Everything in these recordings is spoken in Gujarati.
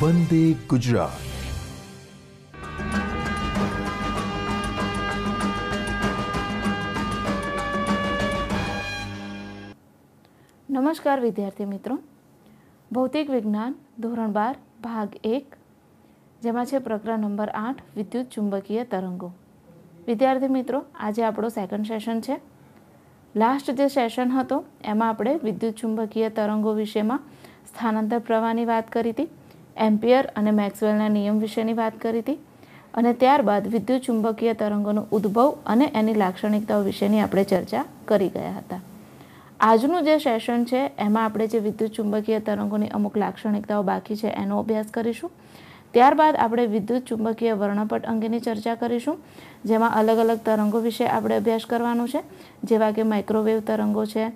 વંદે ગુજરાત. નમસ્કાર વિદ્યાર્થી મિત્રો. ભૌતિક વિજ્ઞાન ધોરણ 12 ભાગ 1, જેમાં છે પ્રકરણ નંબર 8 વિદ્યુત ચુંબકીય તરંગો. વિદ્યાર્થી મિત્રો, આજે આપણો સેકન્ડ સેશન છે. લાસ્ટ જે સેશન હતો એમાં આપણે વિદ્યુત ચુંબકીય તરંગો વિશેમાં સ્થાનાંતર પ્રવાહની વાત કરી હતી, એમ્પિયર અને મેક્સવેલના નિયમ વિશેની વાત કરી હતી, અને ત્યારબાદ વિદ્યુત ચુંબકીય તરંગોનો ઉદ્ભવ અને એની લાક્ષણિકતાઓ વિશેની આપણે ચર્ચા કરી ગયા હતા. આજનું જે સેશન છે એમાં આપણે જે વિદ્યુત ચુંબકીય તરંગોની અમુક લાક્ષણિકતાઓ બાકી છે એનો અભ્યાસ કરીશું. ત્યારબાદ આપણે વિદ્યુત ચુંબકીય વર્ણપટ અંગેની ચર્ચા કરીશું, જેમાં અલગ અલગ તરંગો વિશે આપણે અભ્યાસ કરવાનો છે, જેવા કે માઇક્રોવેવ તરંગો છે,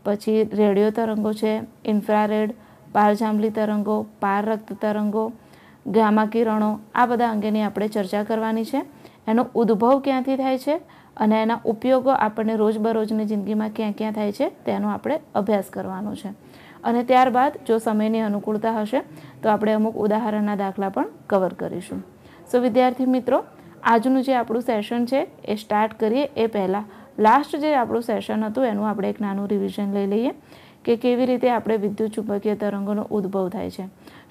પછી રેડિયો તરંગો છે, ઇન્ફ્રારેડ, પારજાંબલી તરંગો, પારરક્ત તરંગો, ગામા કિરણો, આ બધા અંગેની આપણે ચર્ચા કરવાની છે. એનો ઉદ્ભવ ક્યાંથી થાય છે અને એના ઉપયોગો આપણને રોજબરોજની જિંદગીમાં ક્યાં ક્યાં થાય છે તેનો આપણે અભ્યાસ કરવાનો છે. અને ત્યારબાદ જો સમયની અનુકૂળતા હશે તો આપણે અમુક ઉદાહરણના દાખલા પણ કવર કરીશું. સો વિદ્યાર્થી મિત્રો, આજનું જે આપણું સેશન છે એ સ્ટાર્ટ કરીએ એ પહેલાં લાસ્ટ જે આપણું સેશન હતું એનું આપણે એક નાનું રિવિઝન લઈ લઈએ કે કેવી રીતે આપણે વિદ્યુત ચુંબકીય તરંગોનો ઉદ્ભવ થાય છે.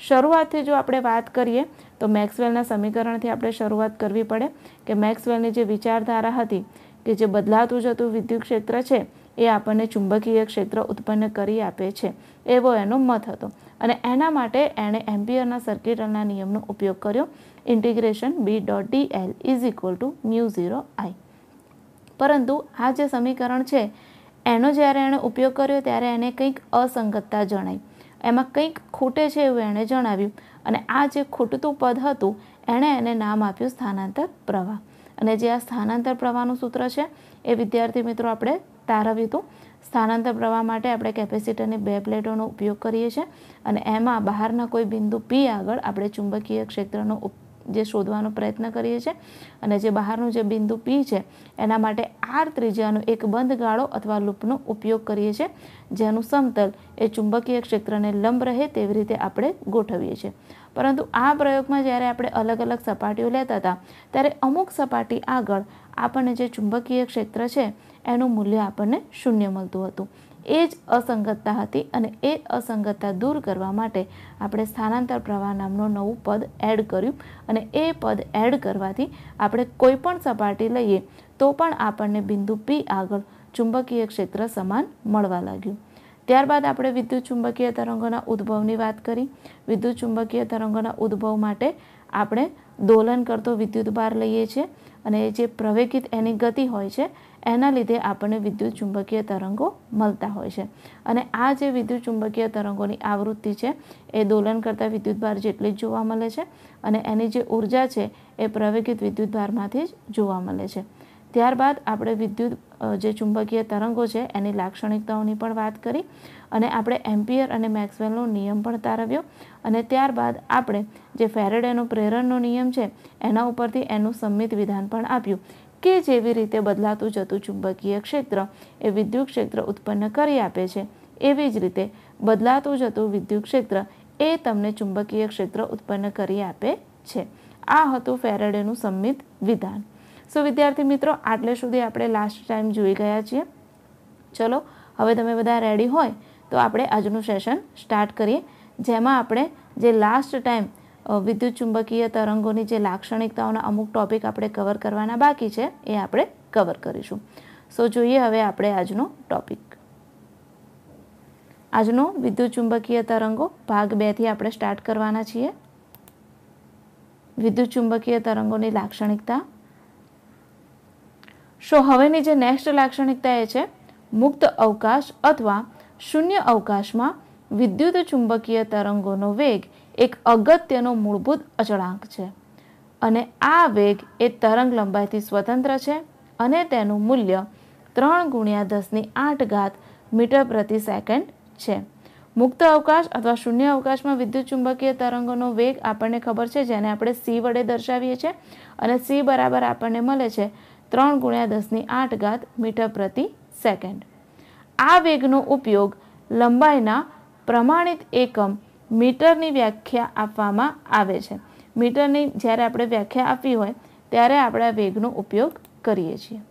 શરૂઆતથી જો આપણે વાત કરીએ તો મેક્સવેલના સમીકરણથી આપણે શરૂઆત કરવી પડે કે મેક્સવેલની જે વિચારધારા હતી કે જે બદલાતું જતું વિદ્યુત ક્ષેત્ર છે એ આપણને ચુંબકીય ક્ષેત્ર ઉત્પન્ન કરી આપે છે, એવો એનો મત હતો. અને એના માટે એણે એમ્પિયરના સર્કિટના નિયમનો ઉપયોગ કર્યો, ઇન્ટિગ્રેશન B.dl = μ0I. પરંતુ આ જે સમીકરણ છે એનો જ્યારે એણે ઉપયોગ કર્યો ત્યારે એને કંઈક અસંગતતા જણાઈ, એમાં કંઈક ખૂટે છે એવું એણે જણાવ્યું. અને આ જે ખૂટતું પદ હતું એણે એને નામ આપ્યું સ્થાનાંતર પ્રવાહ. અને જે આ સ્થાનાંતર પ્રવાહનું સૂત્ર છે એ વિદ્યાર્થી મિત્રો આપણે તારવ્યું હતું. સ્થાનાંતર પ્રવાહ માટે આપણે કેપેસિટરની 2 પ્લેટોનો ઉપયોગ કરીએ છીએ અને એમાં બહારના કોઈ બિંદુ P આગળ આપણે ચુંબકીય ક્ષેત્રનો જે શોધવાનો પ્રયત્ન કરીએ છીએ. અને જે બહારનું જે બિંદુ P છે એના માટે R ત્રિજ્યાનો એક બંધ ગાળો અથવા લૂપનો ઉપયોગ કરીએ છીએ, જેનું સમતલ એ ચુંબકીય ક્ષેત્રને લંબ રહે તેવી રીતે આપણે ગોઠવીએ છીએ. પરંતુ આ પ્રયોગમાં જ્યારે આપણે અલગ અલગ સપાટીઓ લેતા હતા ત્યારે અમુક સપાટી આગળ આપણને જે ચુંબકીય ક્ષેત્ર છે એનું મૂલ્ય આપણને 0 મળતું હતું. એ જ અસંગતતા હતી અને એ અસંગતતા દૂર કરવા માટે આપણે સ્થાનાંતર પ્રવાહ નામનું નવું પદ એડ કર્યું. અને એ પદ એડ કરવાથી આપણે કોઈ પણ સપાટી લઈએ તો પણ આપણને બિંદુ P આગળ ચુંબકીય ક્ષેત્ર સમાન મળવા લાગ્યું. ત્યારબાદ આપણે વિદ્યુત ચુંબકીય તરંગોના ઉદ્ભવની વાત કરી. વિદ્યુત ચુંબકીય તરંગોના ઉદ્ભવ માટે આપણે દોલન કરતો વિદ્યુતભાર લઈએ છીએ અને જે પ્રવેગિત એની ગતિ હોય છે એના લીધે આપણને વિદ્યુત ચુંબકીય તરંગો મળતા હોય છે. અને આ જે વિદ્યુત ચુંબકીય તરંગોની આવૃત્તિ છે એ દોલન કરતા વિદ્યુતભાર જેટલી જ જોવા મળે છે અને એની જે ઉર્જા છે એ પ્રવેગિત વિદ્યુતભારમાંથી જ જોવા મળે છે. ત્યારબાદ આપણે વિદ્યુત જે ચુંબકીય તરંગો છે એની લાક્ષણિકતાઓની પણ વાત કરી અને આપણે એમ્પિયર અને મેક્સવેલનો નિયમ પણ તારવ્યો. અને ત્યારબાદ આપણે જે ફેરેડેનો પ્રેરણનો નિયમ છે એના ઉપરથી એનું સંમિત વિધાન પણ આપ્યું કે જેવી રીતે બદલાતું જતું ચુંબકીય ક્ષેત્ર એ વિદ્યુત ક્ષેત્ર ઉત્પન્ન કરી આપે છે, એવી જ રીતે બદલાતું જતું વિદ્યુત ક્ષેત્ર એ તમને ચુંબકીય ક્ષેત્ર ઉત્પન્ન કરી આપે છે. આ હતું ફેરેડેનું સંમિત વિધાન. સો વિદ્યાર્થી મિત્રો, આટલે સુધી આપણે લાસ્ટ ટાઈમ જોઈ ગયા છીએ. ચલો હવે તમે બધા રેડી હોય તો આપણે આજનું સેશન સ્ટાર્ટ કરીએ, જેમાં આપણે જે લાસ્ટ ટાઈમ વિદ્યુત ચુંબકીય તરંગોની જે લાક્ષણિકતાઓના અમુક ટોપિક આપણે કવર કરવાના બાકી છે એ આપણે કવર કરીશું. સો જોઈએ હવે આપણે આજનો ટોપિક. આજનો વિદ્યુત ચુંબકીય તરંગો ભાગ 2 થી આપણે સ્ટાર્ટ કરવાના છીએ. વિદ્યુત ચુંબકીય તરંગોની લાક્ષણિકતા. સો હવેની જે નેક્સ્ટ લાક્ષણિકતા એ છે મુક્ત અવકાશ અથવા શૂન્ય અવકાશમાં વિદ્યુત ચુંબકીય તરંગોનો વેગ એક અગત્યનો મૂળભૂત અચળાંક છે અને આ વેગ એ તરંગ લંબાઈથી સ્વતંત્ર છે અને તેનું મૂલ્ય 3×10⁸ મીટર પ્રતિ સેકન્ડ છે. મુક્ત અવકાશ અથવા શૂન્ય અવકાશમાં વિદ્યુત ચુંબકીય તરંગોનો વેગ આપણને ખબર છે, જેને આપણે c વડે દર્શાવીએ છીએ અને c બરાબર આપણને મળે છે 3×10⁸ મીટર પ્રતિ સેકન્ડ. આ વેગનો ઉપયોગ લંબાઈના પ્રમાણિત એકમ મીટરની વ્યાખ્યા આપવામાં આવે છે। મીટરની જ્યારે આપણે વ્યાખ્યા આપવી હોય ત્યારે આપણે આ વેગનો ઉપયોગ કરીએ છીએ।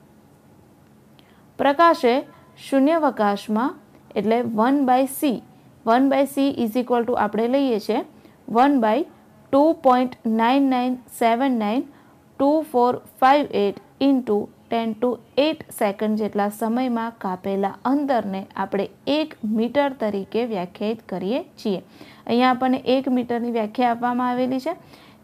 પ્રકાશે શૂન્યાવકાશમાં એટલે 1/c 1/c is equal two આપણે લઈએ છીએ 1/2.99792458 ઇન્ટુ 10⁸ સેકન્ડ જેટલા સમયમાં કાપેલા અંતરને આપણે 1 મીટર તરીકે વ્યાખ્યાયિત કરીએ છીએ। અહીંયા આપણને 1 મીટરની વ્યાખ્યા આપવામાં આવેલી છે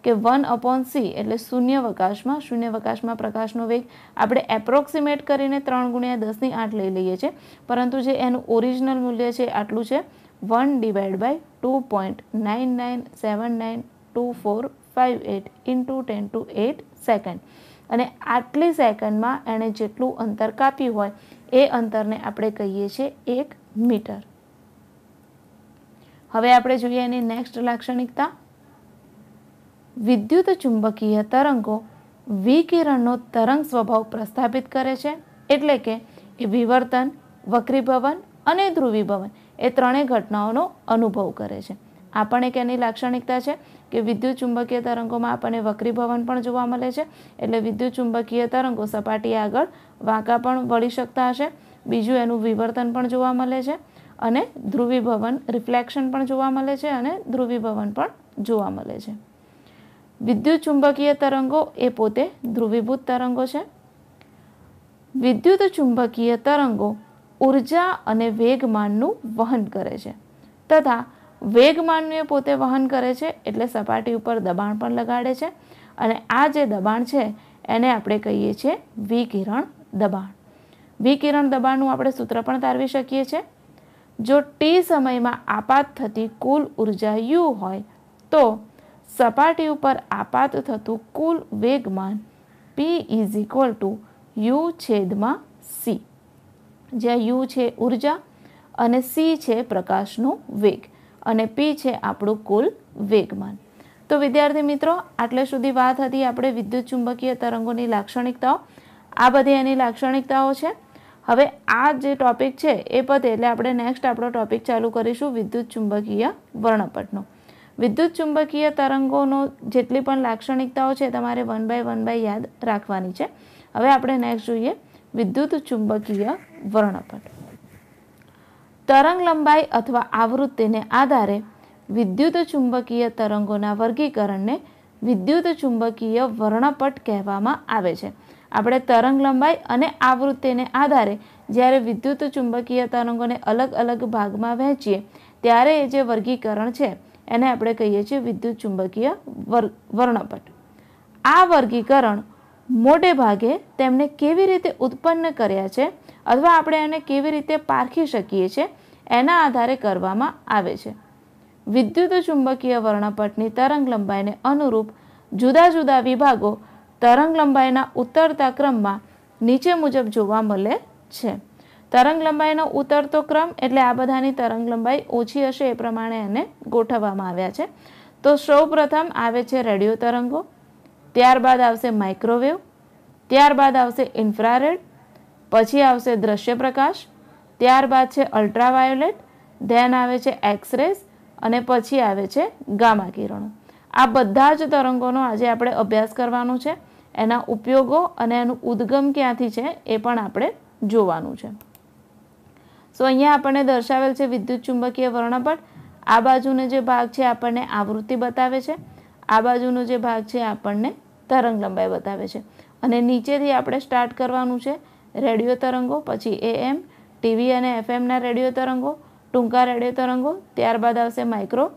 કે 1/c એટલે શૂન્યાવકાશમાં પ્રકાશનો વેગ આપણે એપ્રોક્સિમેટ કરીને 3×10⁸ લઈ લઈએ છીએ, પરંતુ જે એનું ઓરિજિનલ મૂલ્ય છે આટલું છે 1/2.99792458 ઇન્ટુ 10⁸ સેકન્ડ। અને આટલી સેકન્ડમાં એણે જેટલું અંતર કાપ્યું હોય એ અંતરને આપણે કહીએ છીએ 1 મીટર। હવે આપણે જોઈએ એની નેક્સ્ટ લાક્ષણિકતા। વિદ્યુત ચુંબકીય તરંગો વિકિરણનો તરંગ સ્વભાવ પ્રસ્થાપિત કરે છે, એટલે કે એ વિવર્તન, વક્રીભવન અને ધ્રુવીભવન એ ત્રણેય ઘટનાઓનો અનુભવ કરે છે। આ પણ એક એની લાક્ષણિકતા છે કે વિદ્યુત ચુંબકીય તરંગોમાં આપણને વક્રીભવન પણ જોવા મળે છે, એટલે વિદ્યુત ચુંબકીય તરંગો સપાટી આગળ વાંકા પણ વળી શકતા હશે। બીજું એનું વિવર્તન પણ જોવા મળે છે અને ધ્રુવીભવન રિફ્લેક્શન પણ જોવા મળે છે અને ધ્રુવીભવન પણ જોવા મળે છે। વિદ્યુત ચુંબકીય તરંગો એ પોતે ધ્રુવીભૂત તરંગો છે। વિદ્યુત ચુંબકીય તરંગો ઉર્જા અને વેગમાનનું વહન કરે છે તથા વેગમાનને પોતે વહન કરે છે, એટલે સપાટી ઉપર દબાણ પણ લગાડે છે અને આ જે દબાણ છે એને આપણે કહીએ છીએ વિકિરણ દબાણ। વિકિરણ દબાણનું આપણે સૂત્ર પણ તારવી શકીએ છીએ। જો t સમયમાં આપાત થતી કુલ ઉર્જા u હોય તો સપાટી ઉપર આપાત થતું કુલ વેગમાન p is equal two u/c, જ્યાં u છે ઉર્જા અને c છે પ્રકાશનો વેગ અને p છે આપણું કુલ વેગમાન। તો વિદ્યાર્થી મિત્રો, આટલે સુધી વાત હતી આપણે વિદ્યુત ચુંબકીય તરંગોની લાક્ષણિકતાઓ। આ બધી એની લાક્ષણિકતાઓ છે। હવે આ જે ટોપિક છે એ પતે એટલે આપણે નેક્સ્ટ આપણો ટોપિક ચાલુ કરીશું વિદ્યુત ચુંબકીય વર્ણપટનો। વિદ્યુત ચુંબકીય તરંગોનો જેટલી પણ લાક્ષણિકતાઓ છે તમારે 1 by 1 યાદ રાખવાની છે। હવે આપણે નેક્સ્ટ જોઈએ વિદ્યુત ચુંબકીય વર્ણપટ। તરંગ લંબાઈ અથવા આવૃત્તિને આધારે વિદ્યુત ચુંબકીય તરંગોના વર્ગીકરણને વિદ્યુત ચુંબકીય વર્ણપટ કહેવામાં આવે છે। આપણે તરંગ લંબાઈ અને આવૃત્તિને આધારે જ્યારે વિદ્યુત ચુંબકીય તરંગોને અલગ અલગ ભાગમાં વહેંચીએ ત્યારે એ જે વર્ગીકરણ છે એને આપણે કહીએ છીએ વિદ્યુત ચુંબકીય વર્ણપટ। આ વર્ગીકરણ મોટે ભાગે તેમને કેવી રીતે ઉત્પન્ન કર્યા છે અથવા આપણે એને કેવી રીતે પારખી શકીએ છીએ એના આધારે કરવામાં આવે છે। વિદ્યુત ચુંબકીય વર્ણપટની તરંગ લંબાઈને અનુરૂપ જુદા જુદા વિભાગો તરંગ લંબાઈના ઉતરતા ક્રમમાં નીચે મુજબ જોવા મળે છે। તરંગ લંબાઈનો ઉતરતો ક્રમ એટલે આ બધાની તરંગ લંબાઈ ઓછી હશે એ પ્રમાણે એને ગોઠવવામાં આવ્યા છે। તો સૌપ્રથમ આવે છે રેડિયો તરંગો, ત્યારબાદ આવશે માઇક્રોવેવ, ત્યારબાદ આવશે ઇન્ફ્રારેડ, પછી આવશે દ્રશ્ય પ્રકાશ, ત્યારબાદ છે અલ્ટ્રાવાયોલેટ, ધેન આવે છે એક્સરેઝ અને પછી આવે છે ગામા કિરણો। આ બધા જ તરંગોનો આજે આપણે અભ્યાસ કરવાનો છે। એના ઉપયોગો અને એનું ઉદ્ગમ ક્યાંથી છે એ પણ આપણે જોવાનું છે। સો અહીંયા આપણને દર્શાવેલ છે વિદ્યુત ચુંબકીય વર્ણપટ। આ બાજુનો જે ભાગ છે આપણને આવૃત્તિ બતાવે છે, આ બાજુનો જે ભાગ છે આપણને તરંગ લંબાઈ બતાવે છે અને નીચેથી આપણે સ્ટાર્ટ કરવાનું છે રેડિયો તરંગો, પછી AM, ટીવી અને FM ના રેડિયો તરંગો, ટૂંકા રેડિયો તરંગો, ત્યારબાદ આવશે માઇક્રો,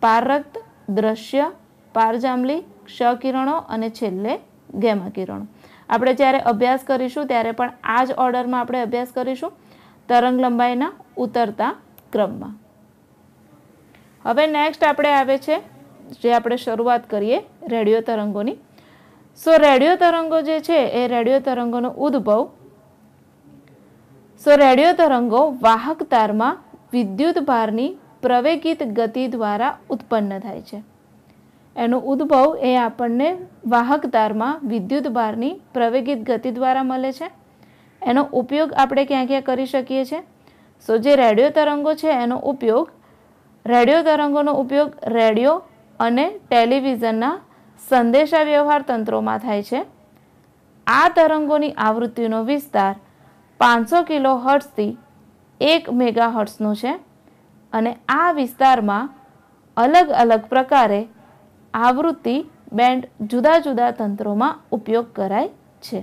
પારરક્ત, દ્રશ્ય, પારજાંબલી, ક્ષ-કિરણો અને છેલ્લે ગેમા કિરણો। આપણે જ્યારે અભ્યાસ કરીશું ત્યારે પણ આ જ ઓર્ડરમાં આપણે અભ્યાસ કરીશું તરંગ લંબાઈના ઉતરતા ક્રમમાં। હવે નેક્સ્ટ આપણે આવે છે જે આપણે શરૂઆત કરીએ રેડિયો તરંગોની। સો રેડિયો તરંગો જે છે એ રેડિયો તરંગોનો ઉદ્ભવ રેડિયો તરંગો વાહક તારમાં વિદ્યુત ભારની પ્રવેગિત ગતિ દ્વારા ઉત્પન્ન થાય છે। એનો ઉદ્ભવ એ આપણને વાહક તારમાં વિદ્યુત ભારની પ્રવેગિત ગતિ દ્વારા મળે છે। એનો ઉપયોગ આપણે ક્યાં ક્યાં કરી શકીએ છીએ? સો જે રેડિયો તરંગો છે એનો ઉપયોગ રેડિયો તરંગોનો ઉપયોગ રેડિયો અને ટેલિવિઝનના સંદેશા વ્યવહાર તંત્રોમાં થાય છે. આ તરંગોની આવૃત્તિનો વિસ્તાર 500 કિલોહર્ટ્ઝથી 1 મેગાહર્ટ્ઝનો છે અને આ વિસ્તારમાં અલગ અલગ પ્રકારે આવૃત્તિ બેન્ડ જુદા જુદા તંત્રોમાં ઉપયોગ કરાય છે.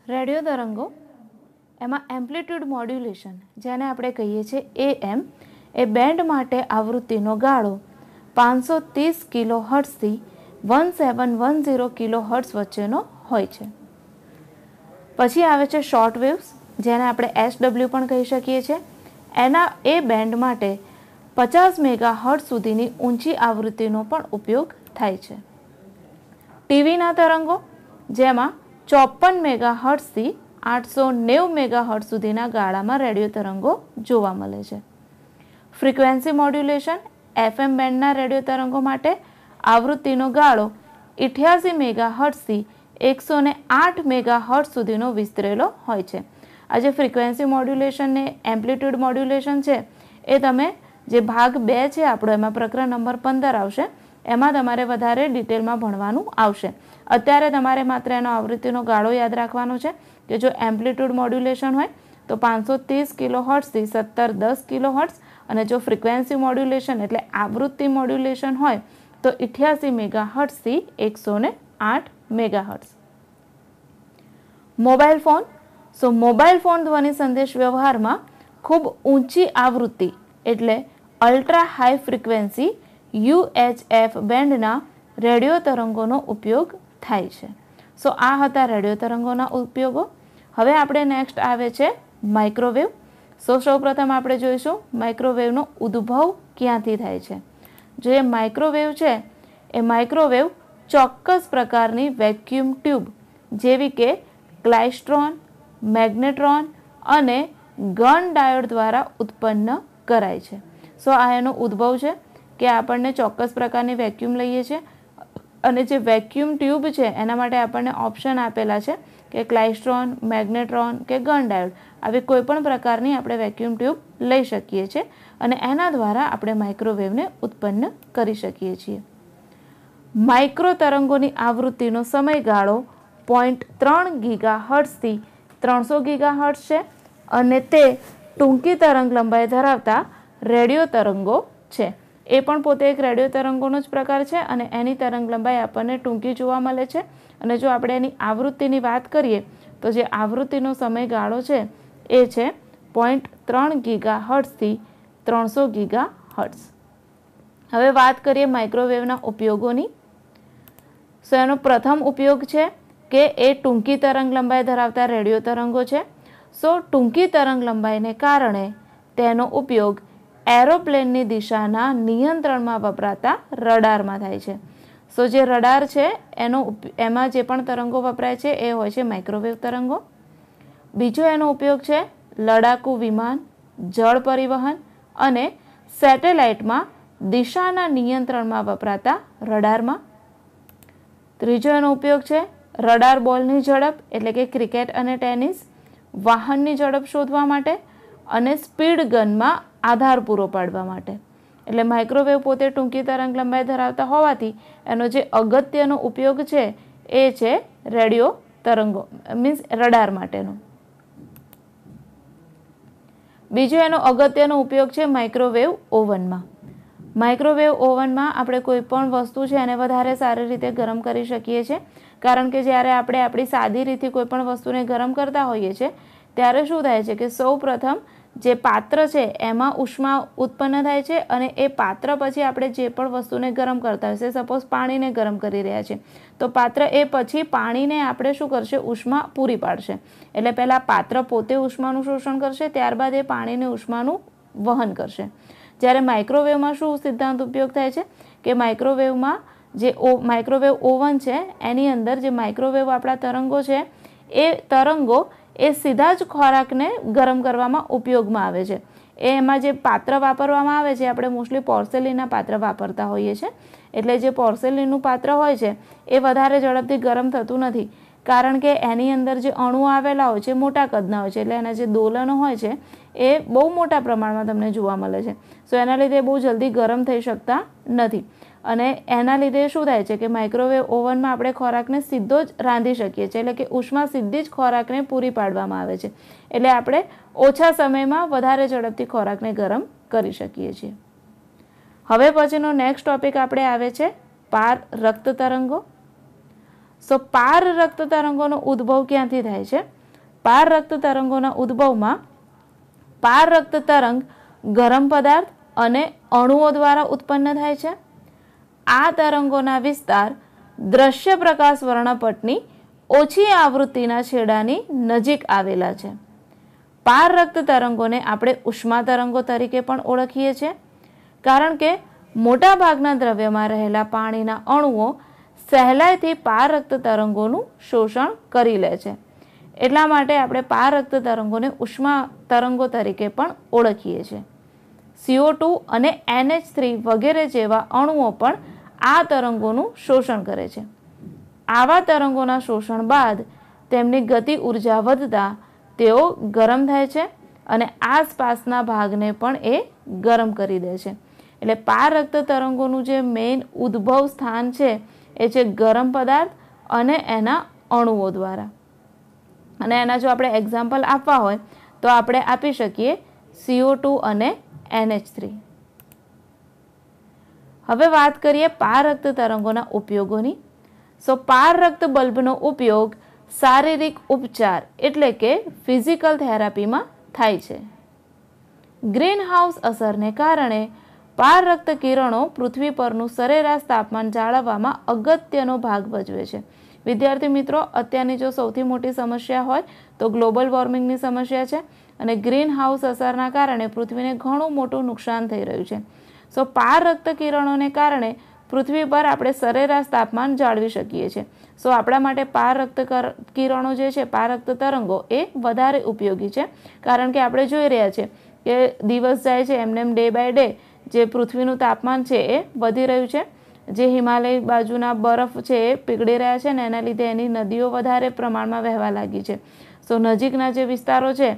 રેડિયો તરંગો એમાં એમ્પ્લિટ્યૂડ મોડ્યુલેશન, જેને આપણે કહીએ છીએ AM, એ બેન્ડ માટે આવૃત્તિનો ગાળો 530 કિલોહર્ટ્ઝથી 1710 કિલોહર્ટ્ઝ વચ્ચેનો હોય છે. પછી આવે છે શોર્ટ વેવ્સ, જેને આપણે SW પણ કહી શકીએ છીએ. એ બેન્ડ માટે 50 મેગાહર્ટ્ઝ સુધીની ઊંચી આવૃત્તિનો પણ ઉપયોગ થાય છે. ટીવીના તરંગો, જેમાં 54 મેગાહર્ટ્ઝથી 890 મેગાહર્ટ્ઝ સુધીના ગાળામાં રેડિયો તરંગો જોવા મળે છે. ફ્રીક્વન્સી મોડ્યુલેશન, FM બેન્ડના રેડિયો તરંગો માટે આવૃત્તિનો ગાળો 88 મેગાહર્ટ્ઝથી 108 મેગાહર્ટ્ઝ સુધીનો વિસ્તરેલો હોય છે. આ જે ફ્રીક્વન્સી મોડ્યુલેશન ને એમ્પ્લિટ્યૂડ મોડ્યુલેશન છે, એ તમે જે ભાગ 2 છે આપણો, એમાં પ્રકરણ નંબર 15 આવશે, એમાં તમારે વધારે ડિટેલમાં ભણવાનું આવશે. અત્યારે તમારે માત્ર એનો આવૃત્તિનો ગાળો યાદ રાખવાનો છે કે જો એમ્પ્લિટ્યૂડ મોડ્યુલેશન હોય તો 530 કિલોહર્ટ્ઝથી 1710 કિલોહર્ટ્ઝ, અને જો ફ્રીક્વન્સી મોડ્યુલેશન એટલે આવૃત્તિ મોડ્યુલેશન હોય તો 88 મેગાહર્ટ્ઝથી 108 megahertz. Mobile phone. Mobile phone ધ્વનિ સંદેશ વ્યવહારમાં ખૂબ ઊંચી આવૃત્તિ એટલે અલ્ટ્રા હાઈ ફ્રીક્વન્સી UHF બેન્ડના રેડિયો તરંગોનો ઉપયોગ થાય છે. આ હતા રેડિયો તરંગોના ઉપયોગો. હવે આપણે નેક્સ્ટ આવે છે માઇક્રોવેવ. સૌપ્રથમ આપણે જોઈશું માઇક્રોવેવનો ઉદ્ભવ ક્યાંથી થાય છે. જે માઇક્રોવેવ છે એ માઇક્રોવેવ ચોક્કસ પ્રકારની વેક્યુમ ટ્યુબ જેવી કે ક્લાઇસ્ટ્રોન, મેગ્નેટ્રોન અને ગન ડાયોડ દ્વારા ઉત્પન્ન કરાય છે. આ એનો ઉદ્ભવ છે કે આપણને ચોક્કસ પ્રકારની વેક્યુમ લઈએ છીએ અને જે વેક્યુમ ટ્યુબ છે એના માટે આપણને ઓપ્શન આપેલા છે કે ક્લાઇસ્ટ્રોન, મેગ્નેટ્રોન કે ગન ડાયોડ, આવી કોઈ પણ પ્રકારની આપણે વેક્યુમ ટ્યુબ લઈ શકીએ છીએ અને એના દ્વારા આપણે માઇક્રોવેવને ઉત્પન્ન કરી શકીએ છીએ. માઇક્રો તરંગોની આવૃત્તિનો સમયગાળો 0.3 ગીગાહર્ટ્ઝથી 300 ગીગાહર્ટ્ઝ છે અને તે ટૂંકી તરંગ લંબાઈ ધરાવતા રેડિયો તરંગો છે. એ પણ પોતે એક રેડિયો તરંગોનો જ પ્રકાર છે અને એની તરંગ લંબાઈ આપણને ટૂંકી જોવા મળે છે. અને જો આપણે એની આવૃત્તિની વાત કરીએ તો જે આવૃત્તિનો સમયગાળો છે એ છે 0.3 ગીગાહર્ટ્ઝથી 300 ગીગાહર્ટ્ઝ. હવે વાત કરીએ માઇક્રોવેવના ઉપયોગોની. એનો પ્રથમ ઉપયોગ છે કે એ ટૂંકી તરંગ લંબાઈ ધરાવતા રેડિયો તરંગો છે. ટૂંકી તરંગ લંબાઈને કારણે તેનો ઉપયોગ એરોપ્લેનની દિશાના નિયંત્રણમાં વપરાતા રડારમાં થાય છે. જે રડાર છે એમાં જે પણ તરંગો વપરાય છે એ હોય છે માઇક્રોવેવ તરંગો. બીજો એનો ઉપયોગ છે લડાકુ વિમાન, જળ પરિવહન અને સેટેલાઇટમાં દિશાના નિયંત્રણમાં વપરાતા રડારમાં. ત્રીજો એનો ઉપયોગ છે રડાર બોલની ઝડપ એટલે કે ક્રિકેટ અને ટેનિસ, વાહનની ઝડપ શોધવા માટે અને સ્પીડ ગનમાં આધાર પૂરો પાડવા માટે. એટલે માઇક્રોવેવ પોતે ટૂંકી તરંગ લંબાઈ ધરાવતા હોવાથી એનો જે અગત્યનો ઉપયોગ છે એ છે રેડિયો તરંગો મીન્સ રડાર માટેનો. બીજો એનો અગત્યનો ઉપયોગ છે માઇક્રોવેવ ઓવનમાં. માઇક્રોવેવ ઓવનમાં આપણે કોઈ પણ વસ્તુ છે એને વધારે સારી રીતે ગરમ કરી શકીએ છીએ, કારણ કે જ્યારે આપણે આપણી સાદી રીતે કોઈ પણ વસ્તુને ગરમ કરતા હોઈએ છીએ ત્યારે શું થાય છે કે સૌ પ્રથમ જે પાત્ર છે એમાં ઉષ્મા ઉત્પન્ન થાય છે અને એ પાત્ર પછી આપણે જે પણ વસ્તુને ગરમ કરતા હોય છે, સપોઝ પાણીને ગરમ કરી રહ્યા છે તો પાત્ર એ પછી પાણીને આપણે શું કરશે, ઉષ્મા પૂરી પાડશે. એટલે પહેલાં પાત્ર પોતે ઉષ્માનું શોષણ કરશે, ત્યારબાદ એ પાણીને ઉષ્માનું વહન કરશે. જ્યારે માઇક્રોવેવમાં શું સિદ્ધાંત ઉપયોગ થાય છે કે માઇક્રોવેવમાં જે માઇક્રોવેવ ઓવન છે એની અંદર જે માઇક્રોવેવ આપણા તરંગો છે એ તરંગો એ સીધા જ ખોરાકને ગરમ કરવામાં ઉપયોગમાં આવે છે. એમાં જે પાત્ર વાપરવામાં આવે છે આપણે મોસ્ટલી પોર્સેલિનના પાત્ર વાપરતા હોઈએ છીએ. એટલે જે પોર્સેલિનનું પાત્ર હોય છે એ વધારે ઝડપથી ગરમ થતું નથી, કારણ કે એની અંદર જે અણુઓ આવેલા હોય છે મોટા કદના હોય છે, એટલે એના જે દોલનો હોય છે એ બહુ મોટા પ્રમાણમાં તમને જોવા મળે છે. સો એના લીધે બહુ જલ્દી ગરમ થઈ શકતા નથી, અને એના લીધે શું થાય છે કે માઇક્રોવેવ ઓવનમાં આપણે ખોરાકને સીધો જ રાંધી શકીએ છીએ, એટલે કે ઉષ્મા સીધી જ ખોરાકને પૂરી પાડવામાં આવે છે, એટલે આપણે ઓછા સમયમાં વધારે ઝડપથી ખોરાકને ગરમ કરી શકીએ છીએ. હવે પછીનો નેક્સ્ટ ટોપિક આપણે આવે છે પાર રક્ત તરંગો. સો પાર રક્ત તરંગોનો ઉદ્ભવ ક્યાંથી થાય છે? પાર રક્ત તરંગોના ઉદ્ભવમાં પાર રક્ત તરંગ ગરમ પદાર્થ અને અણુઓ દ્વારા ઉત્પન્ન થાય છે. આ તરંગોના વિસ્તાર દ્રશ્ય પ્રકાશ વર્ણપટની ઓછી આવૃત્તિના છેડાની નજીક આવેલા છે. પાર રક્ત તરંગોને આપણે ઉષ્મા તરંગો તરીકે પણ ઓળખીએ છીએ, કારણ કે મોટા ભાગના દ્રવ્યમાં રહેલા પાણીના અણુઓ સહેલાઈથી પાર રક્ત તરંગોનું શોષણ કરી લે છે. એટલા માટે આપણે પાર રક્ત તરંગોને ઉષ્મા તરંગો તરીકે પણ ઓળખીએ છીએ. CO2 અને NH3 વગેરે જેવા અણુઓ પણ આ તરંગોનું શોષણ કરે છે. આવા તરંગોના શોષણ બાદ તેમની ગતિ ઉર્જા વધતા તેઓ ગરમ થાય છે અને આસપાસના ભાગને પણ એ ગરમ કરી દે છે. એટલે પાર રક્ત તરંગોનું જે મેઇન ઉદ્ભવ સ્થાન છે એ છે ગરમ પદાર્થ અને એના અણુઓ દ્વારા. અને એના જો આપણે એક્ઝામ્પલ આપવા હોય તો આપણે આપી શકીએ CO2 અને NH3. હવે વાત કરીએ પાર રક્ત તરંગોના ઉપયોગોની. સો પાર રક્ત બલ્બનો ઉપયોગ શારીરિક ઉપચાર એટલે કે ફિઝિકલ થેરાપીમાં થાય છે. ગ્રીન હાઉસ અસરને કારણે પાર રક્ત કિરણો પૃથ્વી પરનું સરેરાશ તાપમાન જાળવવામાં અગત્યનો ભાગ ભજવે છે. વિદ્યાર્થી મિત્રો, અત્યારની જો સૌથી મોટી સમસ્યા હોય તો ગ્લોબલ વોર્મિંગની સમસ્યા છે, અને ગ્રીન હાઉસ અસરના કારણે પૃથ્વીને ઘણું મોટું નુકસાન થઈ રહ્યું છે. સો પાર રક્ત કિરણોને કારણે પૃથ્વી પર આપણે સરેરાશ તાપમાન જાળવી શકીએ છીએ. સો આપણા માટે પાર રક્ત કિરણો જે છે, પાર રક્ત તરંગો એ વધારે ઉપયોગી છે, કારણ કે આપણે જોઈ રહ્યા છીએ કે દિવસ જાય છે એમને ડે બાય ડે જે પૃથ્વીનું તાપમાન છે એ વધી રહ્યું છે. જે હિમાલય બાજુના બરફ છે એ પીગળી રહ્યા છે ને એના લીધે એની નદીઓ વધારે પ્રમાણમાં વહેવા લાગી છે. સો નજીકના જે વિસ્તારો છે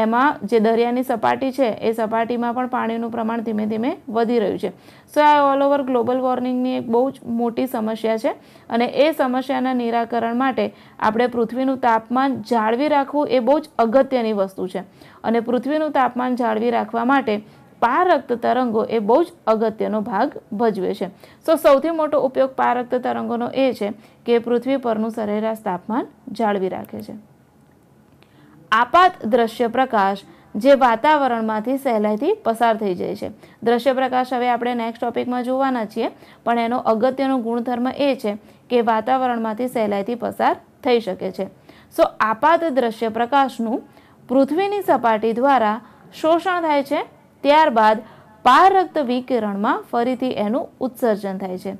એમાં જે દરિયાની સપાટી છે એ સપાટીમાં પણ પાણીનું પ્રમાણ ધીમે ધીમે વધી રહ્યું છે. સો આ ઓલ ઓવર ગ્લોબલ વોર્મિંગની એક બહુ જ મોટી સમસ્યા છે, અને એ સમસ્યાના નિરાકરણ માટે આપણે પૃથ્વીનું તાપમાન જાળવી રાખવું એ બહુ જ અગત્યની વસ્તુ છે. અને પૃથ્વીનું તાપમાન જાળવી રાખવા માટે પાર રક્ત તરંગો એ બહુ જ અગત્યનો ભાગ ભજવે છે. સો સૌથી મોટો ઉપયોગ પાર રક્ત તરંગોનો એ છે કે પૃથ્વી પરનું સરેરાશ તાપમાન જાળવી રાખે છે. આપાત દ્રશ્ય પ્રકાશ જે વાતાવરણમાંથી સહેલાઈથી પસાર થઈ જાય છે. દ્રશ્ય પ્રકાશ હવે આપણે નેક્સ્ટ ટોપિકમાં જોવાના છીએ, પણ એનો અગત્યનો ગુણધર્મ એ છે કે વાતાવરણમાંથી સહેલાઈથી પસાર થઈ શકે છે. સો આપાત દ્રશ્ય પ્રકાશનું પૃથ્વીની સપાટી દ્વારા શોષણ થાય છે, ત્યારબાદ પાર રક્ત વિકિરણમાં ફરીથી એનું ઉત્સર્જન થાય છે.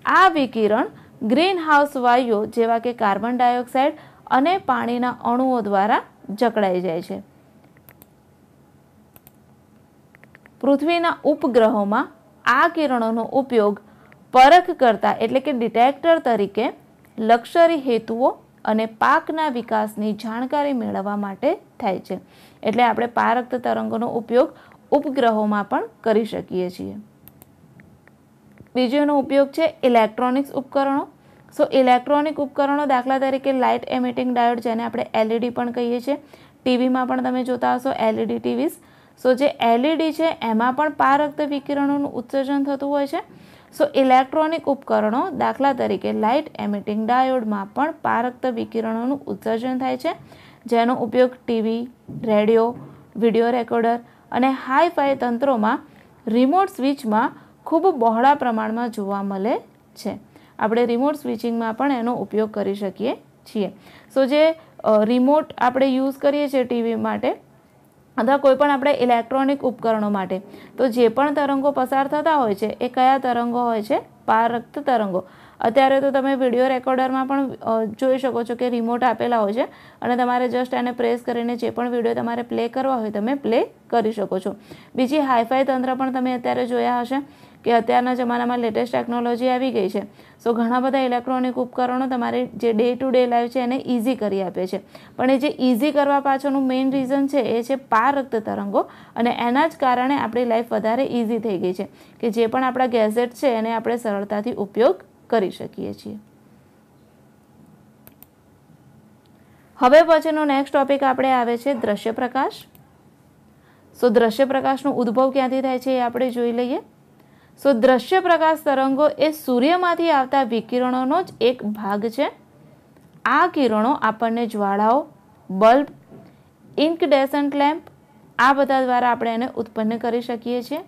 આ વિકિરણ ગ્રીન હાઉસ વાયુઓ જેવા કે કાર્બન ડાયોક્સાઇડ અને પાણીના અણુઓ દ્વારા જકડાઈ જાય છે. પૃથ્વીના ઉપગ્રહોમાં આ કિરણોનો ઉપયોગ પરખ કરતા એટલે કે ડિટેક્ટર તરીકે લક્ષ્યરી હેતુઓ અને પાકના વિકાસની જાણકારી મેળવવા માટે થાય છે. એટલે આપણે પાર રક્ત તરંગોનો ઉપયોગ ઉપગ્રહોમાં પણ કરી શકીએ છીએ. બીજો ઉપયોગ છે ઇલેક્ટ્રોનિક્સ ઉપકરણો. સો ઇલેક્ટ્રોનિક ઉપકરણો દાખલા તરીકે લાઇટ એમિટિંગ ડાયોડ, જેને આપણે LED પણ કહીએ છીએ. ટીવીમાં પણ તમે જોતા હશો LED ટીવીઝ. સો જે LED છે એમાં પણ પાર રક્ત વિકિરણોનું ઉત્સર્જન થતું હોય છે. સો ઇલેક્ટ્રોનિક ઉપકરણો દાખલા તરીકે લાઇટ એમિટિંગ ડાયોડમાં પણ પાર રક્ત વિકિરણોનું ઉત્સર્જન થાય છે, જેનો ઉપયોગ ટીવી, રેડિયો, વિડીયો રેકોર્ડર અને હાઈ-ફાઈ તંત્રોમાં રિમોટ સ્વિચમાં ખૂબ બહોળા પ્રમાણમાં જોવા મળે છે. આપણે રિમોટ સ્વિચિંગમાં પણ એનો ઉપયોગ કરી શકીએ છીએ. સો જે રિમોટ આપણે યુઝ કરીએ છીએ ટીવી માટે અથવા કોઈ પણ આપણે ઇલેક્ટ્રોનિક ઉપકરણો માટે, તો જે પણ તરંગો પસાર થતા હોય છે એ કયા તરંગો હોય છે? પાર રક્ત તરંગો. અત્યારે તો તમે વિડીયો રેકોર્ડરમાં પણ જોઈ શકો છો કે રિમોટ આપેલા હોય છે અને તમારે જસ્ટ એને પ્રેસ કરીને જે પણ વિડીયો તમારે પ્લે કરવા હોય તમે પ્લે કરી શકો છો. બીજી હાઈફાઈ તંત્ર પણ તમે અત્યારે જોયા હશે કે અત્યારના જમાનામાં લેટેસ્ટ ટેકનોલોજી આવી ગઈ છે. સો ઘણા બધા ઇલેક્ટ્રોનિક ઉપકરણો તમારી જે ડે ટુ ડે લાઈફ છે એને ઇઝી કરી આપે છે. પણ એ જે ઇઝી કરવા પાછળનું મેઇન રીઝન છે એ છે પારરક્ત તરંગો, અને એના જ કારણે આપણી લાઈફ વધારે ઇઝી થઈ ગઈ છે કે જે પણ આપણા ગેઝેટ છે એને આપણે સરળતાથી ઉપયોગ કરી શકીએ છીએ. હવે પછીનો નેક્સ્ટ ટોપિક આપણે આવે છે દ્રશ્ય પ્રકાશ. સો દ્રશ્ય પ્રકાશનો ઉદ્ભવ ક્યાંથી થાય છે એ આપણે જોઈ લઈએ. સો દ્રશ્ય પ્રકાશ તરંગો એ સૂર્યમાંથી આવતા વિકિરણોનો જ એક ભાગ છે. આ કિરણો આપણને જ્વાળાઓ, બલ્બ, ઇન્કડેસન્ટ લેમ્પ આ બધા દ્વારા આપણે એને ઉત્પન્ન કરી શકીએ છીએ.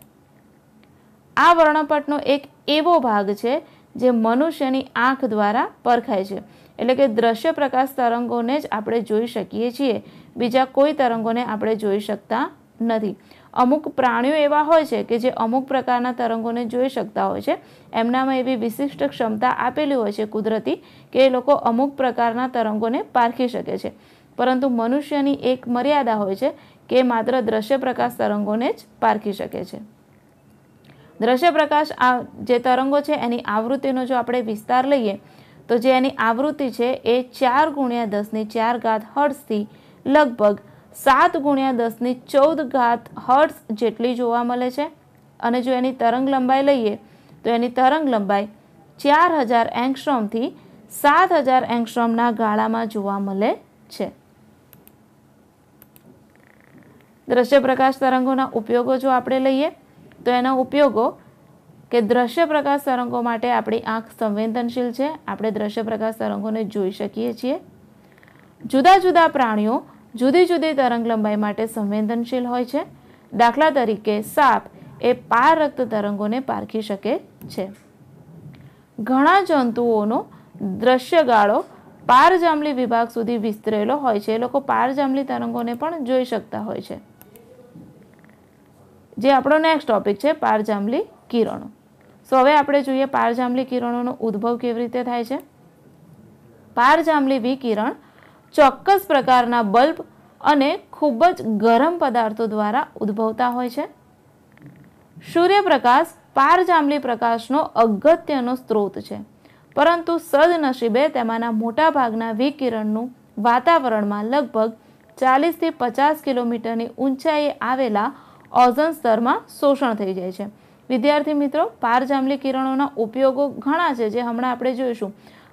આ વર્ણપટનો એક એવો ભાગ છે જે મનુષ્યની આંખ દ્વારા પરખાય છે. એટલે કે દ્રશ્ય પ્રકાશ તરંગોને જ આપણે જોઈ શકીએ છીએ, બીજા કોઈ તરંગોને આપણે જોઈ શકતા નથી. અમુક પ્રાણીઓ એવા હોય છે કે જે અમુક પ્રકારના તરંગોને જોઈ શકતા હોય છે. એમનામાં એવી વિશિષ્ટ ક્ષમતા આપેલી હોય છે કુદરતી કે એ લોકો અમુક પ્રકારના તરંગોને પારખી શકે છે. પરંતુ મનુષ્યની એક મર્યાદા હોય છે કે માત્ર દ્રશ્ય પ્રકાશ તરંગોને જ પારખી શકે છે. દ્રશ્ય પ્રકાશ જે તરંગો છે એની આવૃત્તિનો જો આપણે વિસ્તાર લઈએ તો જે એની આવૃત્તિ છે એ 4 × 10⁴ હર્ટ્ઝથી લગભગ 7 × 10⁻14 હર્ટ્ઝ જેટલી જોવા મળે છે. અને જો એની તરંગ લંબાઈ લઈએ તો એની તરંગ લંબાઈ 4000 એંગસ્ટ્રોમથી 7000 એંગસ્ટ્રોમના ગાળામાં જોવા મળે છે. દ્રશ્ય પ્રકાશ તરંગોના ઉપયોગો જો આપણે લઈએ તો એના ઉપયોગો કે દ્રશ્ય પ્રકાશ તરંગો માટે આપણી આંખ સંવેદનશીલ છે. આપણે દ્રશ્ય પ્રકાશ તરંગોને જોઈ શકીએ છીએ. જુદા જુદા પ્રાણીઓ જુદી જુદી તરંગ લંબાઈ માટે સંવેદનશીલ હોય છે. દાખલા તરીકે સાપ એ પારરક્ત તરંગોને પારખી શકે છે. ઘણા જંતુઓનો દ્રશ્ય ગાળો પારજાંબલી વિભાગ સુધી વિસ્તરેલો હોય છે. એ લોકો પારજાંબલી તરંગોને પણ જોઈ શકતા હોય છે. જે આપણો નેક્સ્ટ ટોપિક છે પારજાંબલી કિરણો. સો હવે આપણે જોઈએ પારજાંબલી કિરણોનો ઉદ્ભવ કેવી રીતે થાય છે. પારજાંબલી વિકિરણ ચોક્કસ પ્રકારના બલ્બ અને ખૂબ જ ગરમ પદાર્થો દ્વારા ઉદ્ભવતા હોય છે. સૂર્યપ્રકાશ પારજાંબલી પ્રકાશનો અગત્યનો સ્ત્રોત છે, પરંતુ સદનસીબે તેમાંના મોટા ભાગના વિકિરણનું વાતાવરણમાં લગભગ 40 થી 50 કિલોમીટરની ઊંચાઈએ આવેલા ઓઝોન સ્તરમાં શોષણ થઈ જાય છે. વિદ્યાર્થી મિત્રો, પારજાંબલી કિરણોના ઉપયોગો ઘણા છે જે હમણાં આપણે જોઈશું,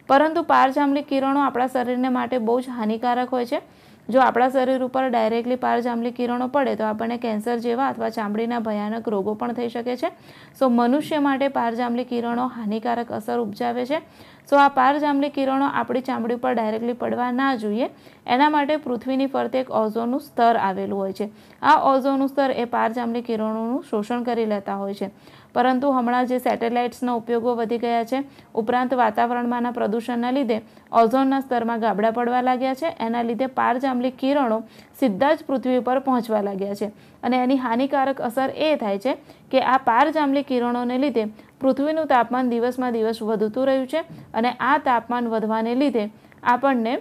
પરંતુ પારજાંબલી કિરણો આપણા શરીરને માટે બહુ જ હાનિકારક હોય છે. જો આપણા શરીર ઉપર ડાયરેક્ટલી પારજાંબલી કિરણો પડે તો આપણને કેન્સર જેવા અથવા ચામડીના ભયાનક રોગો પણ થઈ શકે છે. સો મનુષ્ય માટે પારજાંબલી કિરણો હાનિકારક અસર ઉપજાવે છે. સો આ પારજાંબલી કિરણો આપણી ચામડી પર ડાયરેક્ટલી પડવા ના જોઈએ. એના માટે પૃથ્વીની ફરતે એક ઓઝોનનું સ્તર આવેલું હોય છે. આ ઓઝોનનું સ્તર એ પારજાંબલી કિરણોનું શોષણ કરી લેતા હોય છે. પરંતુ હમણાં જે સેટેલાઇટ્સના ઉપયોગો વધી ગયા છે, ઉપરાંત વાતાવરણમાંના પ્રદૂષણના લીધે ઓઝોનના સ્તરમાં ગાબડા પડવા લાગ્યા છે. એના લીધે પારજાંબલી કિરણો સીધા જ પૃથ્વી ઉપર પહોંચવા લાગ્યા છે. અને એની હાનિકારક અસર એ થાય છે કે આ પારજાંબલી કિરણોને લીધે પૃથ્વીનું તાપમાન દિવસમાં દિવસ વધતું રહ્યું છે. અને આ તાપમાન વધવાને લીધે આપણને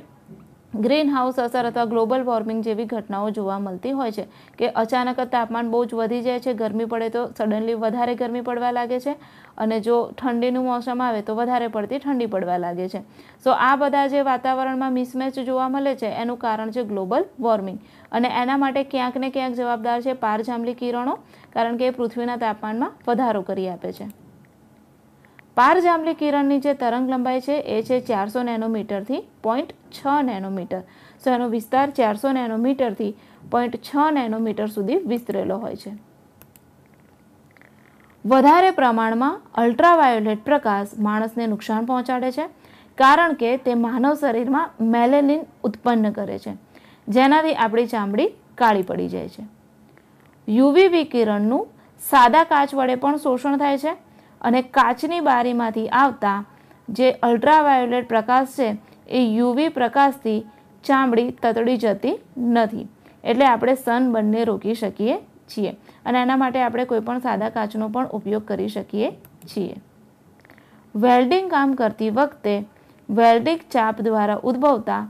ગ્રીન હાઉસ અસર અથવા ગ્લોબલ વોર્મિંગ જેવી ઘટનાઓ જોવા મળતી હોય છે કે અચાનક જ તાપમાન બહુ જ વધી જાય છે. ગરમી પડે તો સડનલી વધારે ગરમી પડવા લાગે છે, અને જો ઠંડીનું મોસમ આવે તો વધારે પડતી ઠંડી પડવા લાગે છે. સો આ બધા જે વાતાવરણમાં મિસમેચ જોવા મળે છે એનું કારણ છે ગ્લોબલ વોર્મિંગ. અને એના માટે ક્યાંક ને ક્યાંક જવાબદાર છે પારજાંબલી કિરણો, કારણ કે એ પૃથ્વીના તાપમાનમાં વધારો કરી આપે છે. પારજાંબલી કિરણની જે તરંગ લંબાઈ છે એ છે 400 નેનોમીટરથી 0.6 નેનોમીટર. સો એનો વિસ્તાર 400 નેનોમીટરથી 0.6 નેનોમીટર સુધી વિસ્તરેલો હોય છે. વધારે પ્રમાણમાં અલ્ટ્રાવાયોલેટ પ્રકાશ માણસને નુકસાન પહોંચાડે છે, કારણ કે તે માનવ શરીરમાં મેલેનિન ઉત્પન્ન કરે છે, જેનાથી આપણી ચામડી કાળી પડી જાય છે. યુવી વિકિરણનું સાદા કાચ વડે પણ શોષણ થાય છે, અને કાચની બારીમાંથી આવતા જે અલ્ટ્રાવાયોલેટ પ્રકાશ છે એ યુવી પ્રકાશથી ચામડી તતડી જતી નથી. એટલે આપણે સનબર્નને રોકી શકીએ છીએ, અને એના માટે આપણે કોઈ પણ સાદા કાચનો પણ ઉપયોગ કરી શકીએ છીએ. વેલ્ડિંગ કામ કરતી વખતે વેલ્ડિંગ ચાપ દ્વારા ઉદ્ભવતા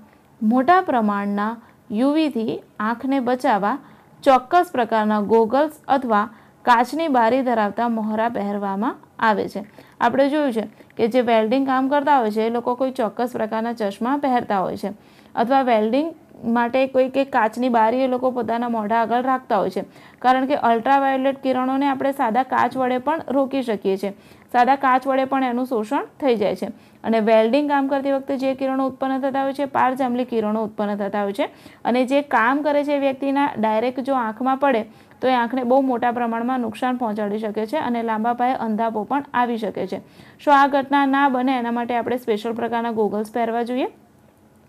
મોટા પ્રમાણના યુવીથી આંખને બચાવવા ચોક્કસ પ્રકારના ગોગલ્સ અથવા કાચની બારી ધરાવતા મોહરા પહેરવામાં આવે છે। આપણે જોયું છે કે જે વેલ્ડિંગ કામ કરતા હોય છે એ લોકો કોઈ ચોક્કસ પ્રકારના ચશ્મા પહેરતા હોય છે, અથવા વેલ્ડિંગ માટે કોઈક એક કાચની બારી એ લોકો પોતાના મોઢા આગળ રાખતા હોય છે, કારણ કે અલ્ટ્રાવાયોલેટ કિરણોને આપણે સાદા કાચ વડે પણ રોકી શકીએ છીએ। સાદા કાચ વડે પણ એનું શોષણ થઈ જાય છે। અને વેલ્ડિંગ કામ કરતી વખતે જે કિરણો ઉત્પન્ન થતા હોય છે પારજાંબલી કિરણો ઉત્પન્ન થતા હોય છે, અને જે કામ કરે છે એ વ્યક્તિના ડાયરેક્ટ જો આંખમાં પડે તો એ આંખને બહુ મોટા પ્રમાણમાં નુકસાન પહોંચાડી શકે છે અને લાંબા પાયે અંધાપો પણ આવી શકે છે। સો આ ઘટના ના બને એના માટે આપણે સ્પેશિયલ પ્રકારના ગોગલ્સ પહેરવા જોઈએ,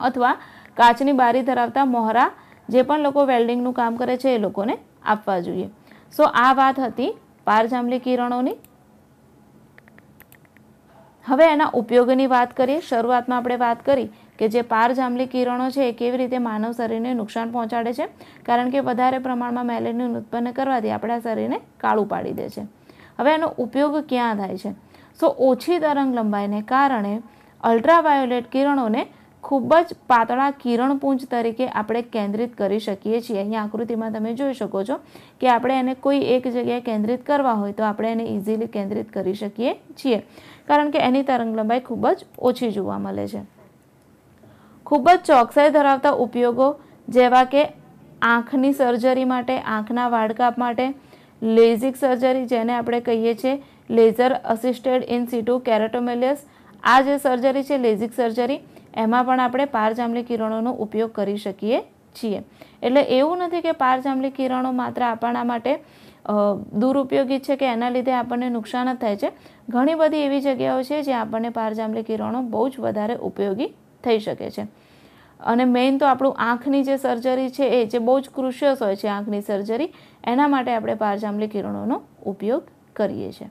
અથવા કાચની બારી ધરાવતા મોહરા જે પણ લોકો વેલ્ડિંગનું કામ કરે છે એ લોકોને આપવા જોઈએ। સો આ વાત હતી પારજાંબલી કિરણોની। હવે એના ઉપયોગની વાત કરીએ। શરૂઆતમાં આપણે વાત કરી કે જે પારજાંબલી કિરણો છે એ કેવી રીતે માનવ શરીરને નુકસાન પહોંચાડે છે, કારણ કે વધારે પ્રમાણમાં મેલેનિન ઉત્પન્ન કરવાથી આપણા શરીરને કાળું પાડી દે છે। હવે એનો ઉપયોગ ક્યાં થાય છે? સો ઓછી તરંગ લંબાઈને કારણે અલ્ટ્રાવાયોલેટ કિરણોને ખૂબ જ પાતળા કિરણપુંજ તરીકે આપણે કેન્દ્રિત કરી શકીએ છીએ। અહીંયા આકૃતિમાં તમે જોઈ શકો છો કે આપણે એને કોઈ એક જગ્યાએ કેન્દ્રિત કરવા હોય તો આપણે એને ઇઝીલી કેન્દ્રિત કરી શકીએ છીએ, કારણ કે એની તરંગ લંબાઈ ખૂબ જ ઓછી જોવા મળે છે। ખૂબ જ ચોકસાઈ ધરાવતા ઉપયોગો જેવા કે આંખની સર્જરી માટે, આંખના વાળકાપ માટે, લેઝિક સર્જરી જેને આપણે કહીએ છીએ લેઝર અસિસ્ટેડ ઇન સિટુ કેરેટોમેલિયસ, આ જે સર્જરી છે લેઝિક સર્જરી, એમાં પણ આપણે પારજાંબલી કિરણોનો ઉપયોગ કરી શકીએ છીએ। એટલે એવું નથી કે પારજાંબલી કિરણો માત્ર આપણા માટે દુરુપયોગી છે કે એના લીધે આપણને નુકસાન જ થાય છે। ઘણી બધી એવી જગ્યાઓ છે જ્યાં આપણને પારજાંબલી કિરણો બહુ જ વધારે ઉપયોગી થઈ શકે છે। અને મેઇન તો આપણું આંખની જે સર્જરી છે એ જે બહુ જ ક્રુશિયસ હોય છે આંખની સર્જરી, એના માટે આપણે પારજાંબલી કિરણોનો ઉપયોગ કરીએ છીએ।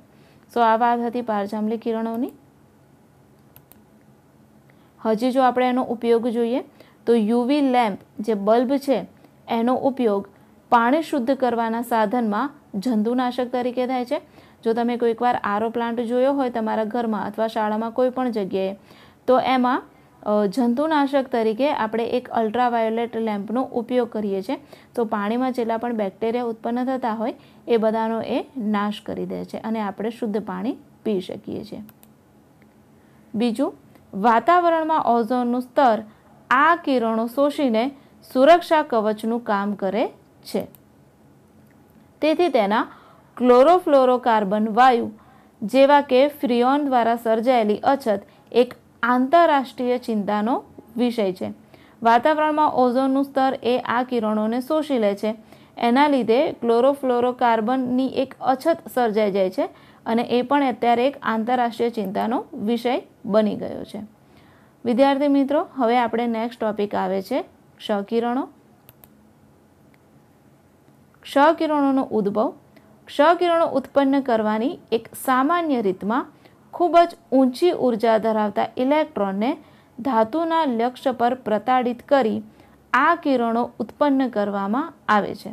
સો આ વાત હતી પારજાંબલી કિરણોની। હજી જો આપણે એનો ઉપયોગ જોઈએ તો યુવી લેમ્પ જે બલ્બ છે એનો ઉપયોગ પાણી શુદ્ધ કરવાના સાધનમાં જંતુનાશક તરીકે થાય છે। જો તમે કોઈકવાર આરો પ્લાન્ટ જોયો હોય તમારા ઘરમાં અથવા શાળામાં કોઈ પણ જગ્યાએ, તો એમાં જંતુનાશક તરીકે આપણે એક અલ્ટ્રાવાયોલેટ લેમ્પનો ઉપયોગ કરીએ છીએ। તો પાણીમાં જેટલા પણ બેક્ટેરિયા ઉત્પન્ન થતા હોય એ બધાનો એ નાશ કરી દે છે અને આપણે શુદ્ધ પાણી પી શકીએ છીએ। બીજું, વાતાવરણમાં ઓઝોનનું સ્તર આ કિરણો શોષીને સુરક્ષા કવચનું કામ કરે છે। તેથી તેના ક્લોરોફ્લોરોકાર્બન વાયુ જેવા કે ફ્રીઓન દ્વારા સર્જાયેલી અછત એક આંતરરાષ્ટ્રીય ચિંતાનો વિષય છે। વાતાવરણમાં ઓઝોનનું સ્તર એ આ કિરણોને શોષી લે છે, એના લીધે ક્લોરોફ્લોરોકાર્બનની એક અછત સર્જાઈ જાય છે અને એ પણ અત્યારે એક આંતરરાષ્ટ્રીય ચિંતાનો વિષય બની ગયો છે। વિદ્યાર્થી મિત્રો, હવે આપણે નેક્સ્ટ ટોપિક આવે છે ક્ષકિરણો। ક્ષકિરણોનો ઉદ્ભવ। ક્ષકિરણો ઉત્પન્ન કરવાની એક સામાન્ય રીતમાં ખૂબ જ ઊંચી ઉર્જા ધરાવતા ઇલેક્ટ્રોનને ધાતુના લક્ષ્ય પર પ્રતાડિત કરી આ કિરણો ઉત્પન્ન કરવામાં આવે છે।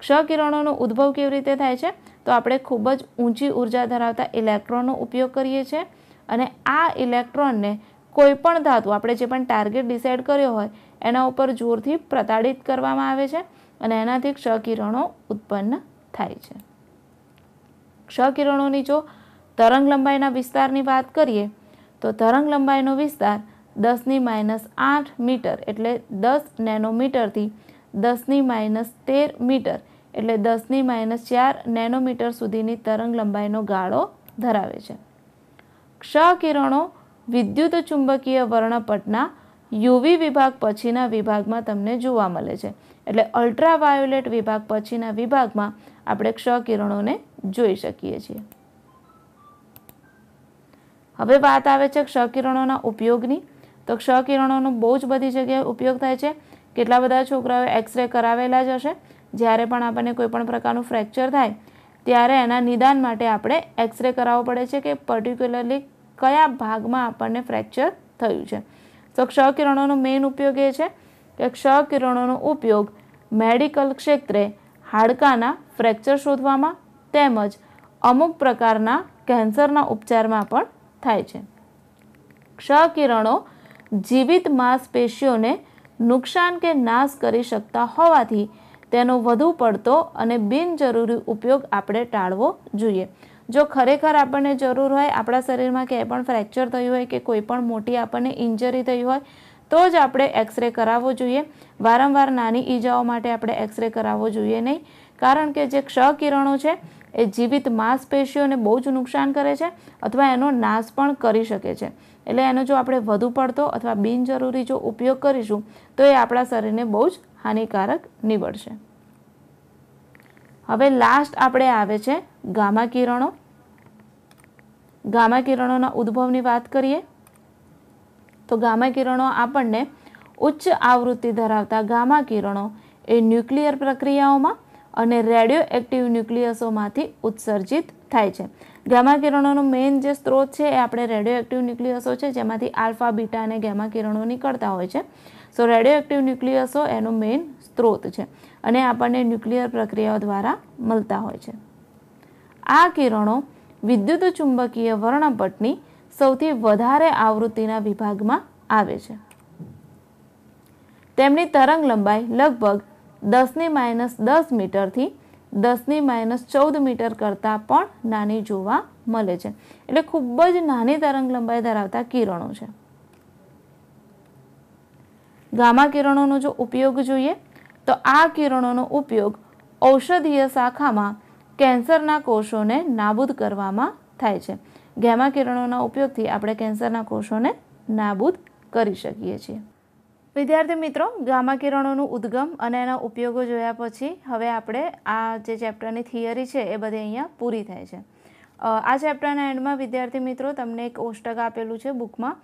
ક્ષકિરણોનો ઉદ્ભવ કેવી રીતે થાય છે? તો આપણે ખૂબ જ ઊંચી ઉર્જા ધરાવતા ઇલેક્ટ્રોનનો ઉપયોગ કરીએ છીએ અને આ ઇલેક્ટ્રોનને કોઈ પણ ધાતુ આપણે જે પણ ટાર્ગેટ ડિસાઇડ કર્યો હોય એના ઉપર જોરથી પ્રતાડિત કરવામાં આવે છે અને એનાથી ક્ષકિરણો ઉત્પન્ન થાય છે। ક્ષકિરણોની જો તરંગ લંબાઈના વિસ્તારની વાત કરીએ તો તરંગ લંબાઈનો વિસ્તાર 10⁻8 મીટર એટલે 10 નેનોમીટરથી 10⁻13 મીટર એટલે 10⁻4 નેનોમીટર સુધીની તરંગ લંબાઈનો ગાળો ધરાવે છે। ક્ષકિરણો વિદ્યુત ચુંબકીય વર્ણપટના યુવી વિભાગ પછીના વિભાગમાં તમને જોવા મળે છે, એટલે અલ્ટ્રાવાયોલેટ વિભાગ પછીના વિભાગમાં આપણે ક્ષકિરણોને જોઈ શકીએ છીએ। હવે વાત આવે છે ક્ષકિરણોના ઉપયોગની। તો ક્ષકિરણોનો બહુ જ બધી જગ્યાએ ઉપયોગ થાય છે। કેટલા બધા છોકરાઓએ એક્સરે કરાવેલા જ હશે। જ્યારે પણ આપણને કોઈ પણ પ્રકારનું ફ્રેક્ચર થાય ત્યારે એના નિદાન માટે આપણે એક્સરે કરાવવો પડે છે કે પર્ટિક્યુલરલી કયા ભાગમાં આપણને ફ્રેક્ચર થયું છે। તો ક્ષકિરણોનો મેઇન ઉપયોગ એ છે કે ક્ષકિરણોનો ઉપયોગ મેડિકલ ક્ષેત્રે હાડકાના ફ્રેક્ચર શોધવામાં તેમજ અમુક પ્રકારના કેન્સરના ઉપચારમાં પણ થાય છે। ક્ષકિરણો જીવિત માંસપેશીઓને નુકસાન કે નાશ કરી શકતા હોવાથી તેનો વધુ પડતો અને બિનજરૂરી ઉપયોગ આપણે ટાળવો જોઈએ। જો ખરેખર આપણને જરૂર હોય, આપણા શરીરમાં ક્યાંય પણ ફ્રેક્ચર થયું હોય કે કોઈ પણ મોટી આપણને ઇન્જરી થઈ હોય તો જ આપણે એક્સરે કરાવવો જોઈએ. વારંવાર નાની ઈજાઓ માટે આપણે એક્સરે કરાવવો જોઈએ નહીં, કારણ કે જે ક્ષ કિરણો છે એ જીવિત માંસપેશીઓને બહુ જ નુકસાન કરે છે અથવા એનો નાશ પણ કરી શકે છે. એટલે એનો જો આપણે વધુ પડતો અથવા બિનજરૂરી જો ઉપયોગ કરીશું તો એ આપણા શરીરને બહુ જ હાનિકારક નીવડશે. હવે લાસ્ટ આપણે આવે છે ગામા કિરણો. ગામા કિરણોના ઉદ્ભવની વાત કરીએ તો ગામા કિરણો આપણને ઉચ્ચ આવૃત્તિ ધરાવતા ગામા કિરણો એ ન્યુક્લિયર પ્રક્રિયાઓમાં અને રેડિયો એક્ટિવ ન્યુક્લિયસોમાંથી ઉત્સર્જિત થાય છે. ગામા કિરણોનો મેઇન જે સ્ત્રોત છે એ આપણે રેડિયો એક્ટિવ ન્યુક્લિયસો છે, જેમાંથી આલ્ફા, બીટા અને ગામા કિરણો નીકળતા હોય છે. સો રેડિયો એક્ટિવ ન્યુક્લિયસો એનો મેઇન સ્ત્રોત છે અને આપણને ન્યુક્લિયર પ્રક્રિયાઓ દ્વારા મળતા હોય છે. આ કિરણો વિદ્યુત ચુંબકીય વર્ણપટની સૌથી વધારે આવૃત્તિના વિભાગમાં આવે છે. તેમની તરંગ લંબાઈ લગભગ 10⁻10 મીટરથી 10⁻14 મીટર કરતાં પણ નાની જોવા મળે છે. એટલે ખૂબ જ નાની તરંગ લંબાઈ ધરાવતા કિરણો છે. ગામા કિરણોનો જો ઉપયોગ જોઈએ તો આ કિરણોનો ઉપયોગ ઔષધીય શાખામાં કેન્સરના કોષોને નાબૂદ કરવામાં થાય છે. ગામા કિરણોના ઉપયોગથી આપણે કેન્સરના કોષોને નાબૂદ કરી શકીએ છીએ. વિદ્યાર્થી મિત્રો, ગામા કિરણોનું ઉદ્ગમ અને એના ઉપયોગો જોયા પછી હવે આપણે આ જે ચેપ્ટરની થિયરી છે એ બધી અહીંયા પૂરી થાય છે. આ ચેપ્ટરના એન્ડમાં વિદ્યાર્થી મિત્રો તમને એક કોષ્ટક આપેલું છે બુકમાં,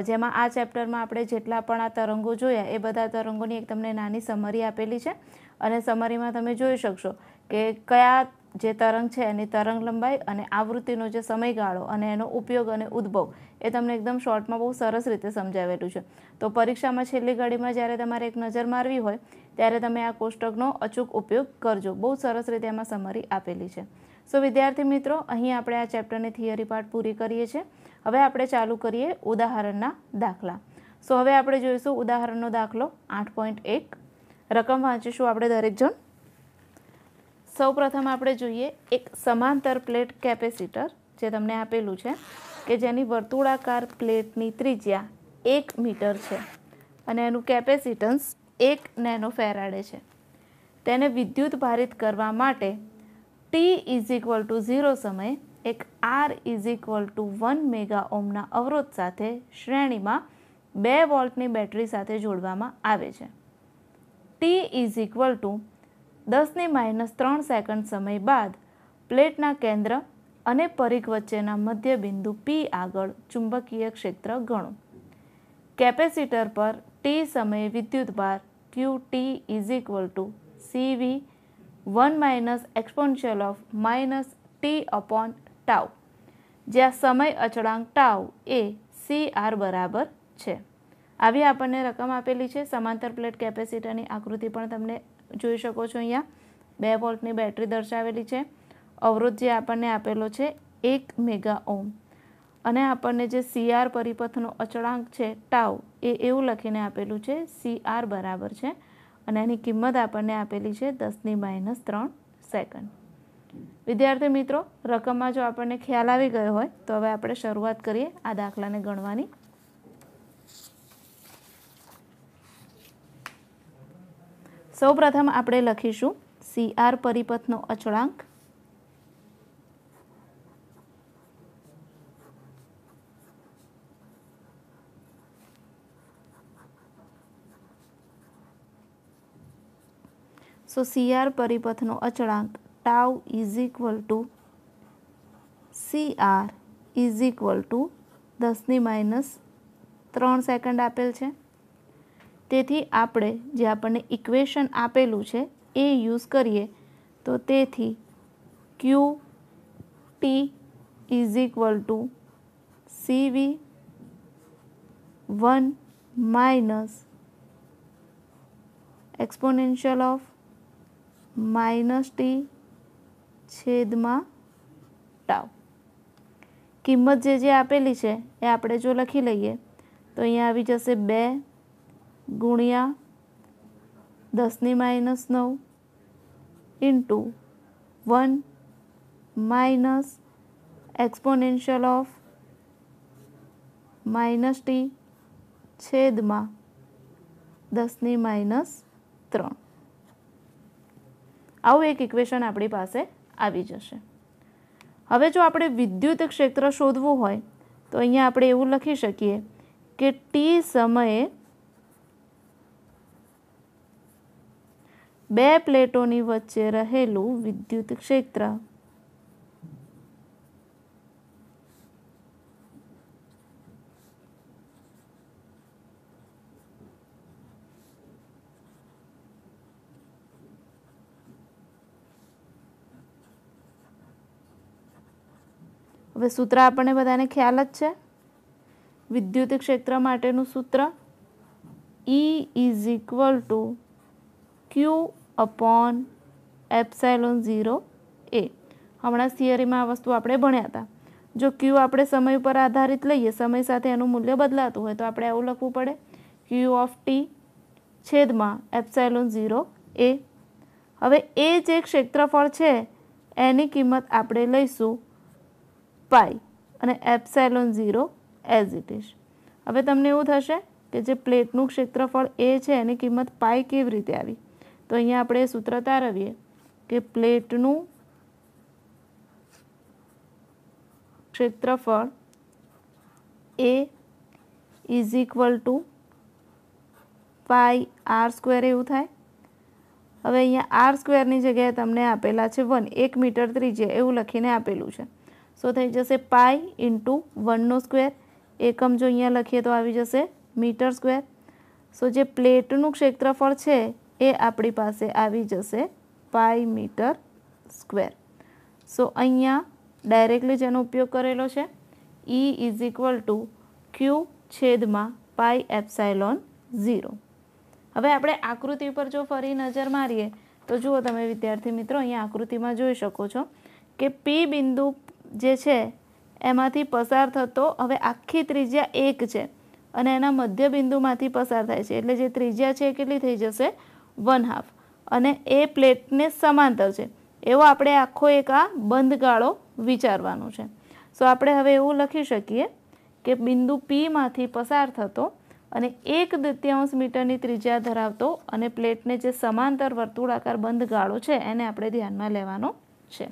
જેમાં આ ચેપ્ટરમાં આપણે જેટલા પણ આ તરંગો જોયા એ બધા તરંગોની એક તમને નાની સમરી આપેલી છે અને સમરીમાં તમે જોઈ શકશો કે કયા જે તરંગ છે એની તરંગ લંબાઈ અને આવૃત્તિનો જે સમયગાળો અને એનો ઉપયોગ અને ઉદ્ભવ એ તમને એકદમ શોર્ટમાં બહુ સરસ રીતે સમજાવેલું છે. તો પરીક્ષામાં છેલ્લી ઘડીમાં જ્યારે તમારે એક નજર મારવી હોય ત્યારે તમે આ કોષ્ટકનો અચૂક ઉપયોગ કરજો. બહુ સરસ રીતે એમાં સમરી આપેલી છે. સો વિદ્યાર્થી મિત્રો, અહીં આપણે આ ચેપ્ટરની થિયરી પાર્ટ પૂરી કરીએ છીએ. હવે આપણે ચાલુ કરીએ ઉદાહરણના દાખલા. સો હવે આપણે જોઈશું ઉદાહરણનો દાખલો 8.1. રકમ વાંચીશું આપણે દરેક જણ. સૌપ્રથમ આપણે જોઈએ એક સમાંતર પ્લેટ કેપેસિટર જે તમને આપેલું છે કે જેની વર્તુળાકાર પ્લેટની ત્રિજ્યા 1 મીટર છે અને એનું કેપેસિટન્સ 1 નેનો ફેરાડે છે. તેને વિદ્યુત ભારિત કરવા માટે t=0 સમયે એક R=1 મેગા ઓહ્મના અવરોધ સાથે શ્રેણીમાં 2 વોલ્ટની બેટરી સાથે જોડવામાં આવે છે. t=10⁻³ સેકન્ડ સમય બાદ પ્લેટના કેન્દ્ર અને પરિઘ વચ્ચેના મધ્ય બિંદુ P આગળ ચુંબકીય ક્ષેત્ર ગણો. કેપેસિટર પર t સમયે વિદ્યુતભાર Qt=CV1 - t/τ, જ્યાં સમય અચળાંક ટાઉ એ CR બરાબર છે. આવી આપણને રકમ આપેલી છે. સમાંતર પ્લેટ કેપેસિટરની આકૃતિ પણ તમને જોઈ શકો છો. અહીંયા 2 વોલ્ટની બેટરી દર્શાવેલી છે. અવરોધ જે આપણને આપેલો છે 1 મેગા ઓહ્મ અને આપણને જે CR પરિપથનો અચળાંક છે ટાઉ એ એવું લખીને આપેલું છે CR બરાબર છે અને એની કિંમત આપણને આપેલી છે 10⁻³ સેકન્ડ. વિદ્યાર્થી મિત્રો, રકમમાં જો આપણને ખ્યાલ આવી ગયો હોય તો હવે આપણે શરૂઆત કરીએ આ દાખલાને ગણવાની. સૌપ્રથમ આપણે લખીશું CR પરિપથનો અચળાંક. સો CR પરિપથનો અચળાંક ટાઉ CR=10⁻³ સેકન્ડ આપેલ છે. તેથી આપણે જે આપણને ઇક્વેશન આપેલું છે એ યુઝ કરીએ તો તેથી Qt=CV1 - t/τ. કિંમત જે આપેલી છે એ આપણે જો લખી લઈએ તો અહીંયા આવી જશે 2 ગુણ્યા 10⁻⁹ ઇન્ટુ 1 - एक्सपोनेंशियल ऑफ -t છેદમાં 10⁻3 આવું એક ઇક્વેશન આપણી પાસે આવી જશે. હવે જો આપણે વિદ્યુત ક્ષેત્ર શોધવું હોય તો અહીંયા આપણે એવું લખી શકીએ કે t સમયે બે પ્લેટોની વચ્ચે રહેલું વિદ્યુત ક્ષેત્ર હવે સૂત્ર આપણને બધાને ખ્યાલ જ છે. વિદ્યુત ક્ષેત્ર માટેનું સૂત્ર E = Q/ε0 A. હમણાં થિયરીમાં આ વસ્તુ આપણે ભણ્યા હતા. જો Q આપણે સમય ઉપર આધારિત લઈએ, સમય સાથે એનું મૂલ્ય બદલાતું હોય તો આપણે આવું લખવું પડે Q of t છેદમાં ε0 A. હવે એ જે ક્ષેત્રફળ છે એની કિંમત આપણે લઈશું પાઈ અને ε0 એઝ ઇટ ઇઝ. હવે તમને એવું થશે કે જે પ્લેટનું ક્ષેત્રફળ એ છે એની કિંમત પાઈ કેવી રીતે આવી? તો અહીંયા આપણે સૂત્ર તારવીએ કે પ્લેટનું ક્ષેત્રફળ એ = πr² એવું થાય. હવે અહીંયા r² જગ્યાએ તમને આપેલા છે 1, 1 મીટર ત્રિજ્યા એવું લખીને આપેલું છે. સો થઈ જશે પાઈ × 1² એકમ જો અહીંયા લખીએ તો આવી જશે મીટર². સો જે પ્લેટનું ક્ષેત્રફળ છે એ આપણી પાસે આવી જશે પાઈ મીટર². સો અહીંયા ડાયરેક્ટલી જેનો ઉપયોગ કરેલો છે E = Q/πε0. હવે આપણે આકૃતિ પર જો ફરી નજર મારીએ તો જુઓ તમે વિદ્યાર્થી મિત્રો, અહીંયા આકૃતિમાં જોઈ શકો છો કે P બિંદુ જે છે એમાંથી પસાર થતો હવે આખી ત્રિજ્યા 1 છે અને એના મધ્ય બિંદુમાંથી પસાર થાય છે એટલે જે ત્રિજ્યા છે એ કેટલી થઈ જશે 1/2 અને એ પ્લેટને સમાંતર છે એવો આપણે આખો એક આ બંધ ગાળો વિચારવાનો છે. સો આપણે હવે એવું લખી શકીએ કે બિંદુ P માંથી પસાર થતો અને 1/2 મીટરની ત્રિજ્યા ધરાવતો અને પ્લેટને જે સમાંતર વર્તુળાકાર બંધ ગાળો છે એને આપણે ધ્યાનમાં લેવાનો છે.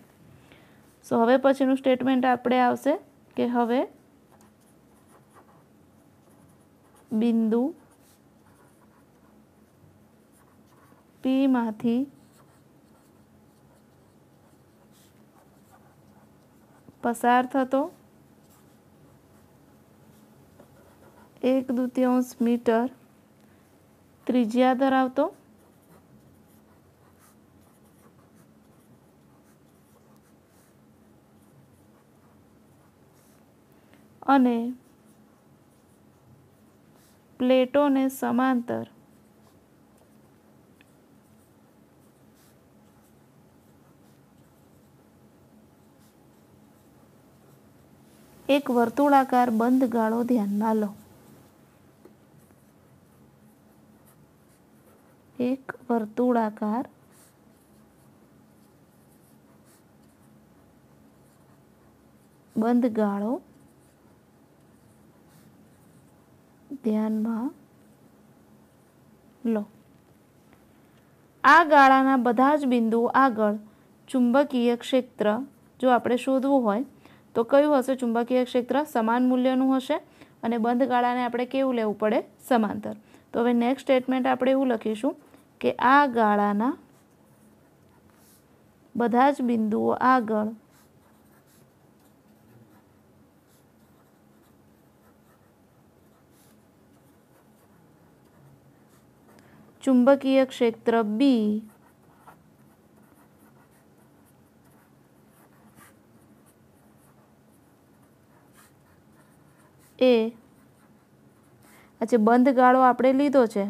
સો હવે પછીનું સ્ટેટમેન્ટ આપણે આવશે કે હવે બિંદુ P માંથી પસાર થતો 1/2 મીટર ત્રિજ્યા ધરાવતો અને પ્લેટોને સમાંતર એક વર્તુળાકાર બંધ ગાળો ધ્યાનમાં લો. એક વર્તુળાકાર બંધ ગાળો ધ્યાનમાં લો. આ ગાળાના બધા જ બિંદુઓ આગળ ચુંબકીય ક્ષેત્ર જો આપણે શોધવું હોય તો કયું હશે? ચુંબકીય ક્ષેત્ર સમાન મૂલ્યનું હશે અને બંધ ગાળાને આપણે કેવું લેવું પડે? સમાંતર. તો હવે નેક્સ્ટ સ્ટેટમેન્ટ આપણે એવું લખીશું કે આ ગાળાના બધા જ બિંદુઓ આગળ ચુંબકીય ક્ષેત્ર B એ બંધ ગાળો આપણે લીધો છે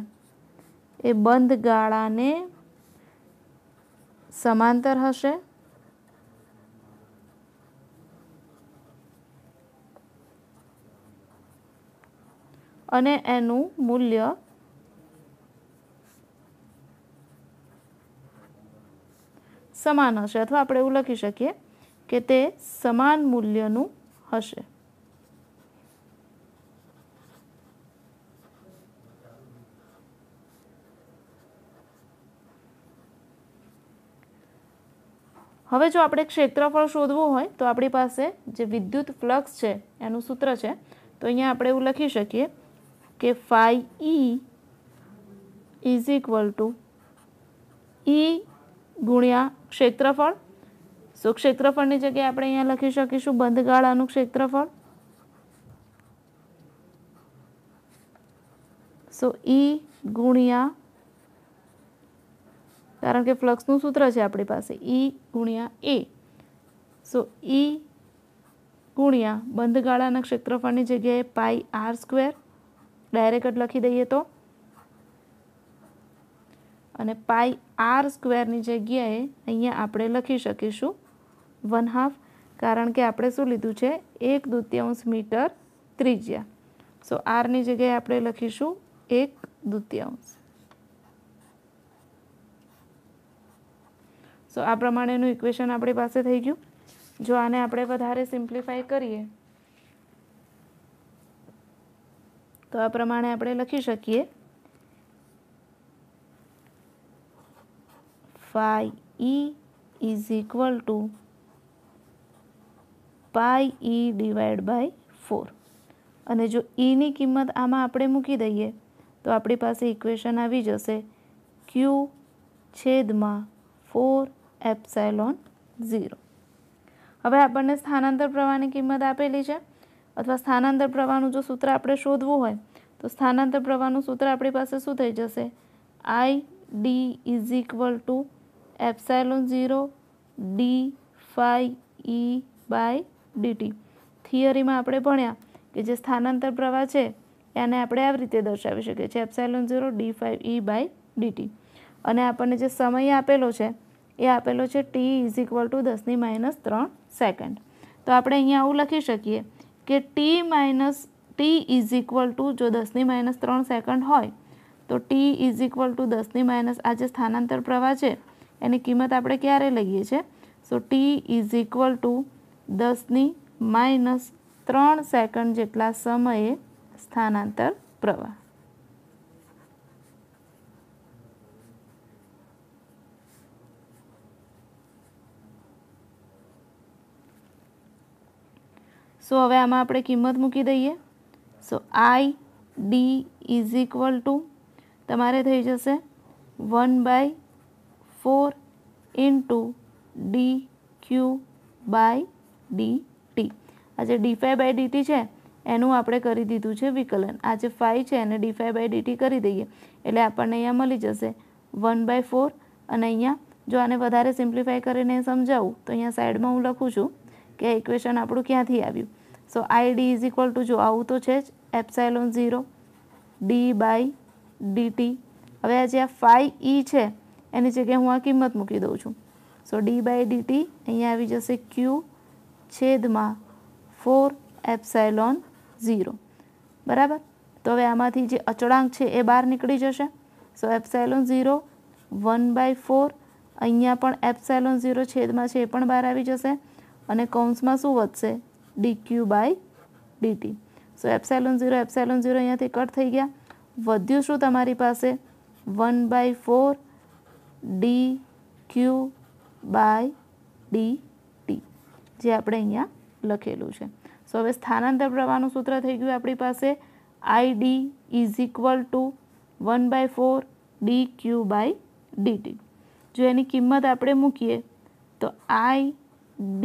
એ બંધ ગાળાને સમાંતર હશે અને એનું મૂલ્ય સમાન હશે. અથવા આપણે એવું લખી શકીએ કે તે સમાન મૂલ્યનું હશે। હવે જો આપણે ક્ષેત્રફળ શોધવું હોય તો આપણી પાસે જે વિદ્યુત ફ્લક્સ છે એનું સૂત્ર છે, તો અહીંયા આપણે એવું લખી શકીએ કે phi E is equal to E ગુણ્યા ક્ષેત્રફળ। સો ક્ષેત્રફળની જગ્યાએ આપણે અહીંયા લખી શકીશું બંધ ગાળાનું ક્ષેત્રફળ। સો ઈ ગુણ્યા, કારણ કે ફ્લક્સનું સૂત્ર છે આપણી પાસે ઈ ગુણ્યા એ, સો ઈ ગુણ્યા બંધ ગાળાના ક્ષેત્રફળની જગ્યાએ પાઈ આર સ્ક્વેર ડાયરેક્ટ લખી દઈએ તો, અને પાઈ આર સ્ક્વેરની જગ્યાએ અહીંયા આપણે લખી શકીશું 1/2, કારણ કે આપણે શું લીધું છે 1/2 મીટર ત્રિજ્યા। સો આરની જગ્યાએ આપણે લખીશું 1/2। સો આ પ્રમાણેનું ઇક્વેશન આપણી પાસે થઈ ગયું। જો આને આપણે વધારે સિમ્પ્લિફાય કરીએ તો આ પ્રમાણે આપણે લખી શકીએ phi E is equal to pi E divide by 4, અને જો ઈની કિંમત આમાં આપણે મૂકી દઈએ તો આપણી પાસે ઇક્વેશન આવી જશે Q/4ε0। હવે આપણને સ્થાનાંતર પ્રવાહની કિંમત આપેલી છે, અથવા સ્થાનાંતર પ્રવાહનું જો સૂત્ર આપણે શોધવું હોય તો સ્થાનાંતર પ્રવાહનું સૂત્ર આપણી પાસે શું થઈ જશે ID is equal to ε0 d∅e/dt। થિયરીમાં આપણે ભણ્યા કે જે સ્થાનાંતર પ્રવાહ છે એને આપણે આવી રીતે દર્શાવી શકીએ છીએ ε0 d∅e/dt, અને આપણને જે સમય આપેલો છે એ આપેલો છે t is equal two 10⁻³ second. તો આપણે અહીંયા આવું લખી શકીએ કે t ઇઝ ઇક્વલ ટુ જો 10⁻³ સેકન્ડ હોય તો t ઇઝ ઇક્વલ ટુ 10⁻, આ જે સ્થાનાંતર પ્રવાહ છે એની કિંમત આપણે ક્યારે લઈએ છીએ, સો t is equal two 10⁻³ second જેટલા સમયે સ્થાનાંતર પ્રવાહ। સો હવે આમાં આપણે કિંમત મૂકી દઈએ। સો ID ઇઝ ઇક્વલ ટુ તમારે થઈ જશે 1/4 ઇન્ટુ dq/dt। આ જે d∅/dt છે એનું આપણે કરી દીધું છે વિકલન। આ જે ફાઈ છે એને d∅/dt કરી દઈએ એટલે આપણને અહીંયા મળી જશે 1/4, અને અહીંયા જો આને વધારે સિમ્પ્લિફાય કરીને સમજાવું તો અહીંયા સાઈડમાં હું લખું છું કે આ ઇક્વેશન આપણું ક્યાંથી આવ્યું। સો ID ઇઝ ઇક્વલ ટુ જો આવું તો છે જ ε0 d/dt। હવે આ જે આ ફાઈ ઈ છે એની જગ્યાએ હું આ કિંમત મૂકી દઉં છું। સો d/dt અહીંયા આવી જશે Q/4ε0, બરાબર। તો હવે આમાંથી જે અચળાંક છે એ બહાર નીકળી જશે। સો ε0 1/4, અહીંયા પણ ε0 છેદમાં છે એ પણ બહાર આવી જશે, અને કૌંસમાં શું વધશે dq/dt। સો ε0 અહીંયાથી કટ થઈ ગયા, વધ્યું શું તમારી પાસે 1/4 dq/dt, જે આપણે અહીંયા લખેલું છે। સો હવે સ્થાનાંતર પ્રવાહનું સૂત્ર થઈ ગયું આપણી પાસે ID is equal two 1/4 dq/dt। જો એની કિંમત આપણે મૂકીએ તો ID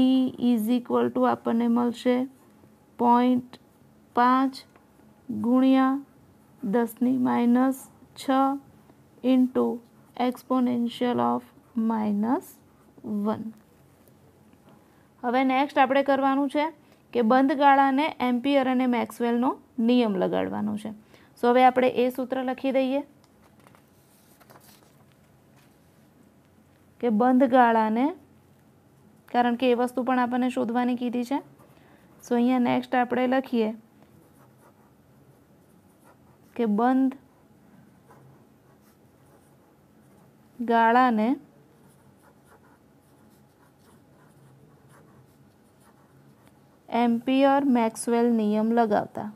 ઇઝ ઇક્વલ ટુ આપણને મળશે 0.5 ગુણ્યા 10⁻6 ઇન્ટુ એક્સપોનેન્શિયલ ઓફ -1। હવે નેક્સ્ટ આપણે કરવાનું છે કે બંધ ગાળાને એમ્પિયર અને મેક્સવેલનો નિયમ લગાડવાનો છે। સો હવે આપણે એ સૂત્ર લખી દઈએ કે બંધ ગાળાને, કારણ કે એ વસ્તુ પણ આપણને શોધવાની કીધી છે। સો અહીંયા નેક્સ્ટ આપણે લખીએ કે બંધ ગાળાને એમ્પિયર મેક્સવેલ નિયમ લગાવતા.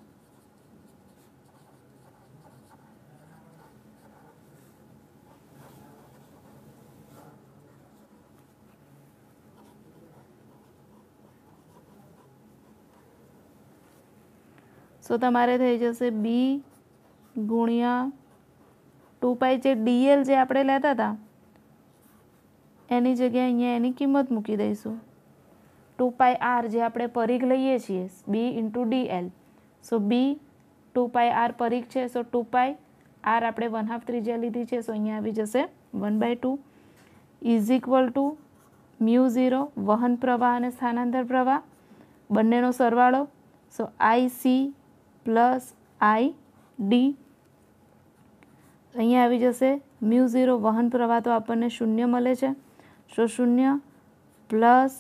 સો તમારે થઈ જશે બી ગુણ્યા 2π જે ડીએલ જે આપણે લેતા હતા એની જગ્યાએ અહીંયા એની કિંમત મૂકી દઈશું. 2πr જે આપણે પરિઘ લઈએ છીએ બી ઇન્ટુ ડીએલ. સો બી 2πr પરિઘ છે. સો 2πr આપણે 1/2 ત્રિજ્યા લીધી છે. સો અહીંયા આવી જશે 1/2 ઇઝ ઇક્વલ ટુ μ0 વહન પ્રવાહ અને સ્થાનાંતર પ્રવાહ બંનેનો સરવાળો. સો IC પ્લસ ID અહીંયા આવી જશે μ0 વહન પ્રવાહ તો આપણને 0 મળે છે. સો 0 પ્લસ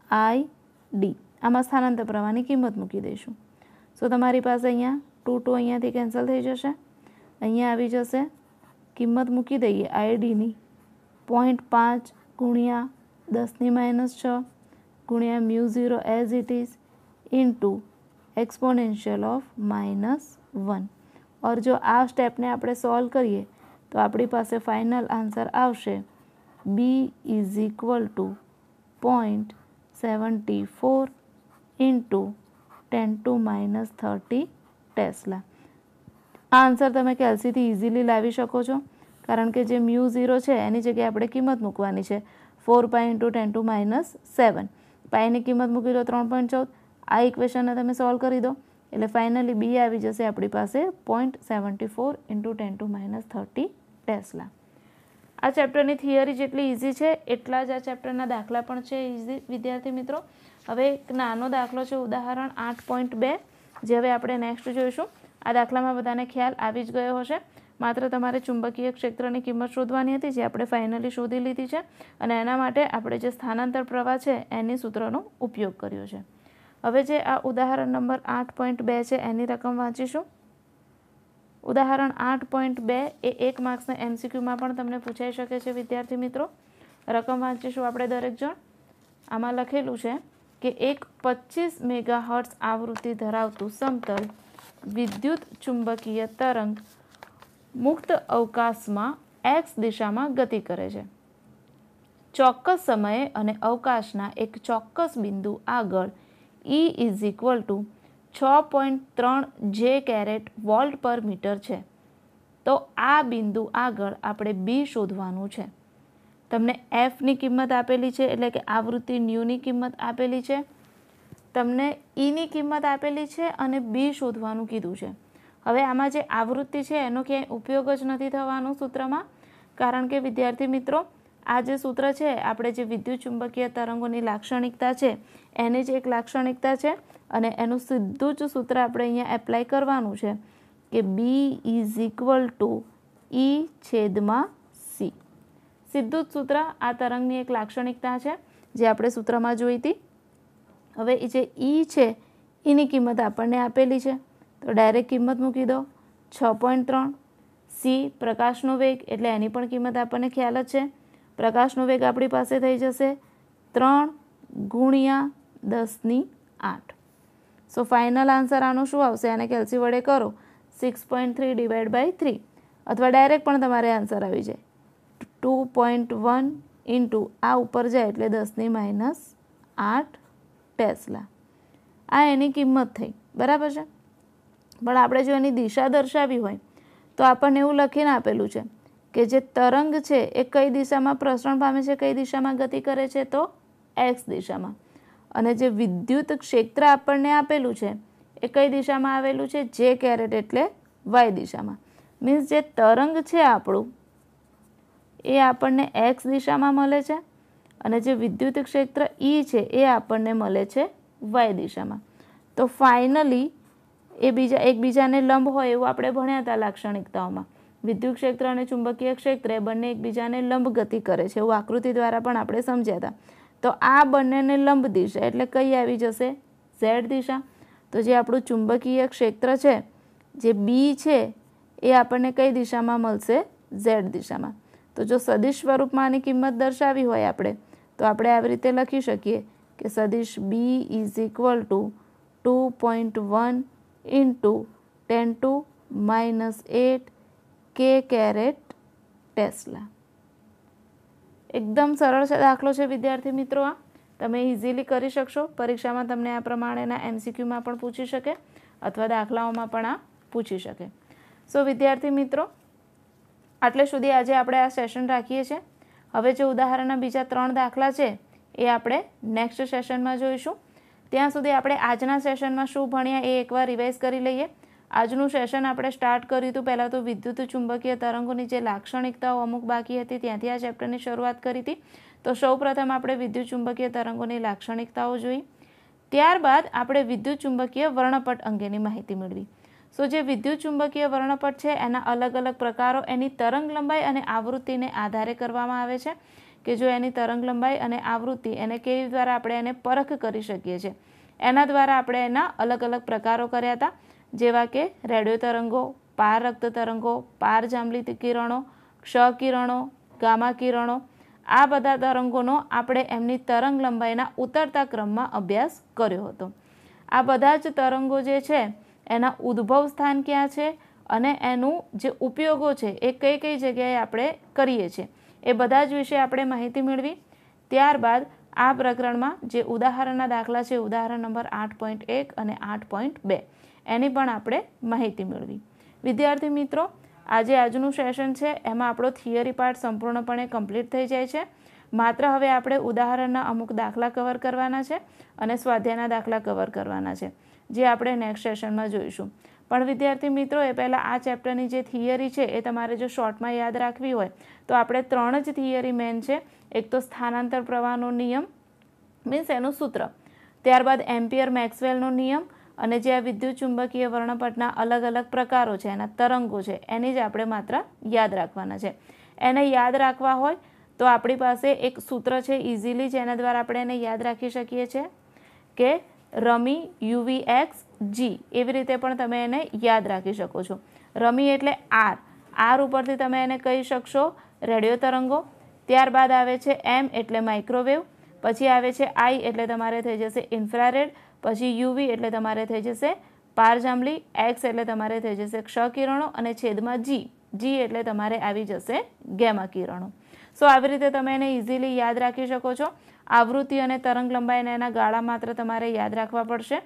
ID આમાં સ્થાનાંતર પ્રવાહની કિંમત મૂકી દઈશું. સો તમારી પાસે અહીંયા 2 અહીંયાથી કેન્સલ થઈ જશે. અહીંયા આવી જશે કિંમત મૂકી દઈએ IDની 0.5 ગુણ્યા 10⁻⁶ ગુણ્યા μ0 as it is into exponential of -1. और जो आ स्टेप ने આપણે સોલ્વ કરીએ તો આપણી પાસે ફાઇનલ આન્સર આવશે b is equal two 0.74 into 10⁻30 tesla. આ આન્સર તમે કેલ્સીથી ઇઝીલી લાવી શકો છો કારણ કે જે μ0 છે એની જગ્યાએ આપણે કિંમત મૂકવાની છે 4π ઇન્ટુ 10⁻7. પાઈની કિંમત મૂકી દો 3.14. આ ઇક્વેશનને તમે સોલ્વ કરી દો એટલે ફાઇનલી બી આવી જશે આપણી પાસે 0.74 ઇન્ટુ 10⁻30 ટેસ્લા. આ ચેપ્ટરની થિયરી જેટલી ઇઝી છે એટલા જ આ ચેપ્ટરના દાખલા પણ છે ઇઝી વિદ્યાર્થી મિત્રો. હવે એક નાનો દાખલો છે ઉદાહરણ 8.2 જે હવે આપણે નેક્સ્ટ જોઈશું. આ દાખલામાં બધાને ખ્યાલ આવી જ ગયો હશે. માત્ર તમારે ચુંબકીય ક્ષેત્રની કિંમત શોધવાની હતી જે આપણે ફાઇનલી શોધી લીધી છે અને એના માટે આપણે જે સ્થાનાંતર પ્રવાહ છે એની સૂત્રનો ઉપયોગ કર્યો છે. હવે જે આ ઉદાહરણ નંબર 8.2 છે એની રકમ વાંચીશું. ઉદાહરણ 8.2 એ 1 માર્ક્સના MCQમાં પણ તમને પૂછાઈ શકે છે વિદ્યાર્થી મિત્રો. રકમ વાંચીશું આપણે દરેક જણ. આમાં લખેલું છે કે એક 25 મેગાહર્ટ્ઝ આવૃત્તિ ધરાવતું સમતલ વિદ્યુત ચુંબકીય તરંગ મુક્ત અવકાશમાં x દિશામાં ગતિ કરે છે. ચોક્કસ સમયે અને અવકાશના એક ચોક્કસ બિંદુ આગળ E is equal to 6.3 J caret volt પર મીટર છે. તો આ બિંદુ આગળ આપણે બી શોધવાનું છે. તમને એફની કિંમત આપેલી છે એટલે કે આવૃત્તિ ન્યુની કિંમત આપેલી છે. તમને ઈની કિંમત આપેલી છે અને બી શોધવાનું કીધું છે. હવે આમાં જે આવૃત્તિ છે એનો ક્યાંય ઉપયોગ જ નથી થવાનો સૂત્રમાં કારણ કે વિદ્યાર્થી મિત્રો આ જે સૂત્ર છે આપણે જે વિદ્યુત ચુંબકીય તરંગોની લાક્ષણિકતા છે એની જ એક લાક્ષણિકતા છે અને એનું સીધું જ સૂત્ર આપણે અહીંયા એપ્લાય કરવાનું છે કે બી ઇઝ ઇક્વલ ટુ E/C. સીધું જ સૂત્ર આ તરંગની એક લાક્ષણિકતા છે જે આપણે સૂત્રમાં જોઈ હતી. હવે જે ઈ છે એની કિંમત આપણને આપેલી છે તો ડાયરેક્ટ કિંમત મૂકી દો 6.3. સી પ્રકાશનો વેગ એટલે એની પણ કિંમત આપણને ખ્યાલ જ છે. પ્રકાશનો વેગ આપણી પાસે થઈ જશે 3 ગુણ્યા 10⁸. સો ફાઇનલ આન્સર આનો શું આવશે? આને કેલ્સી વડે કરો 6.3 ડિવાઈડ બાય 3 અથવા ડાયરેક્ટ પણ તમારે આન્સર આવી જાય 2.1 ઇન્ટુ આ ઉપર જાય એટલે 10⁻8 ટેસ્લા. આ એની કિંમત થઈ બરાબર છે. પણ આપણે જો એની દિશા દર્શાવી હોય તો આપણને એવું લખીને આપેલું છે કે જે તરંગ છે એ કઈ દિશામાં પ્રસરણ પામે છે, કઈ દિશામાં ગતિ કરે છે તો x દિશામાં. અને જે વિદ્યુત ક્ષેત્ર આપણને આપેલું છે એ કઈ દિશામાં આવેલું છે? જે કેરેટ એટલે y દિશામાં. મીન્સ જે તરંગ છે આપણું એ આપણને x દિશામાં મળે છે અને જે વિદ્યુત ક્ષેત્ર E છે એ આપણને મળે છે y દિશામાં. તો ફાઇનલી એ એકબીજાને લંબ હોય એવું આપણે ભણ્યા હતા લાક્ષણિકતાઓમાં. વિદ્યુત ક્ષેત્ર અને ચુંબકીય ક્ષેત્ર એ બંને એકબીજાને લંબ ગતિ કરે છે એવું આકૃતિ દ્વારા પણ આપણે સમજ્યા હતા. તો આ બંનેને લંબ દિશા એટલે કઈ આવી જશે? z દિશા. તો જે આપણું ચુંબકીય ક્ષેત્ર છે જે બી છે એ આપણને કઈ દિશામાં મળશે? z દિશામાં. તો જો સદિશ સ્વરૂપમાં આની કિંમત દર્શાવી હોય આપણે તો આપણે આવી રીતે લખી શકીએ કે સદિશ B is equal to 2.1 into 10⁻⁸ k tesla. एकदम सरल दाखलो है विद्यार्थी मित्रों। आ तमे इजीली करी शकशो। परीक्षा में तमने आ प्रमाणेना MCQ में पण पूछी शके अथवा दाखलाओमां पण आ पूछी शके। सो विद्यार्थी मित्रों, आटले सुधी आजे आपणे आ सेशन राखीए छे। हवे जे उदाहरणना बीजा 3 दाखला छे ए आपणे नेक्स्ट सेशन में जोईशुं। त्यां सुधी आपणे आजना सेशन में शुं भण्या ए एकवार रिवाइज करी लईए। आजनुं सेशन आपणे स्टार्ट कर्युं हतुं पहेला तो विद्युत चुंबकीय तरंगोनी जे लाक्षणिकताओ अमुक बाकी हती त्यांथी आ चेप्टरनी शरूआत करी हती। तो सौप्रथम आपणे विद्युत चुंबकीय तरंगोनी लाक्षणिकताओ जोई, त्यारबाद आपणे विद्युत चुंबकीय वर्णपट अंगेनी माहिती मेळवी। सो जे विद्युत चुंबकीय वर्णपट छे एना अलग अलग प्रकारो एनी तरंग लंबाई अने आवृत्तिने आधारे करवामां आवे छे के जो एनी तरंग लंबाई अने आवृत्ति एने केवी द्वारा आपणे एने परख करी शकीए छीए। एना द्वारा आपणे एना अलग अलग प्रकारो कर्या हता, जेवा के रेडियो तरंगो, पार रक्त तरंगो, पार जांबली किरणों, क्ष किरणों, गामा किरणों। आ बधा तरंगोनो आपणे एमनी तरंग लंबाईना उतरता क्रममां अभ्यास कर्यो हतो। आ बधा ज तरंगो जे छे एना उद्भव स्थान क्या छे अने एनु जे उपयोगो छे ए कई कई जग्याए आपणे करीए छे ए बधा ज विषे आपणे माहिती मेळवी। त्यारबाद आ प्रकरणमां जे उदाहरणना दाखला छे उदाहरण नंबर 8.1 अने 8.2 एनी पण आपणे माहिती मेळवी। विद्यार्थी मित्रों, આજે આજનું સેશન છે એમાં આપણો થિયરી પાર્ટ સંપૂર્ણપણે કમ્પ્લીટ થઈ જાય છે। માત્ર હવે આપણે ઉદાહરણના અમુક દાખલા કવર કરવાના છે અને સ્વાધ્યાયના દાખલા કવર કરવાના છે, જે આપણે નેક્સ્ટ સેશનમાં જોઈશું। પણ વિદ્યાર્થી મિત્રો, એ પહેલાં આ ચેપ્ટરની જે થિયરી છે એ તમારે જો શોર્ટમાં યાદ રાખવી હોય તો આપણે 3 જ થિયરી મેન છે। એક તો સ્થાનાંતર પ્રવાહનો નિયમ મીન્સ એનું સૂત્ર, ત્યારબાદ એમ્પિયર મેક્સવેલનો નિયમ અને જે આ વિદ્યુત ચુંબકીય વર્ણપટના અલગ અલગ પ્રકારો છે એના તરંગો છે એની જ આપણે માત્ર યાદ રાખવાના છે। એને યાદ રાખવા હોય તો આપણી પાસે એક સૂત્ર છે ઇઝીલી, જેના દ્વારા આપણે એને યાદ રાખી શકીએ છીએ કે રમી UVX G। એવી રીતે પણ તમે એને યાદ રાખી શકો છો। રમી એટલે આર ઉપરથી તમે એને કહી શકશો રેડિયો તરંગો। ત્યારબાદ આવે છે M એટલે માઇક્રોવેવ, પછી આવે છે I એટલે તમારે થઈ જશે ઇન્ફ્રારેડ, પછી UV એટલે તમારે થઈ જશે પારજાંબલી, X એટલે તમારે થઈ જશે ક્ષ કિરણો અને છેદમાં G એટલે તમારે આવી જશે ગેમા કિરણો। સો આવી રીતે તમે એને ઇઝીલી યાદ રાખી શકો છો। આવૃત્તિ અને તરંગ લંબાઈને એના ગાળા માત્ર તમારે યાદ રાખવા પડશે।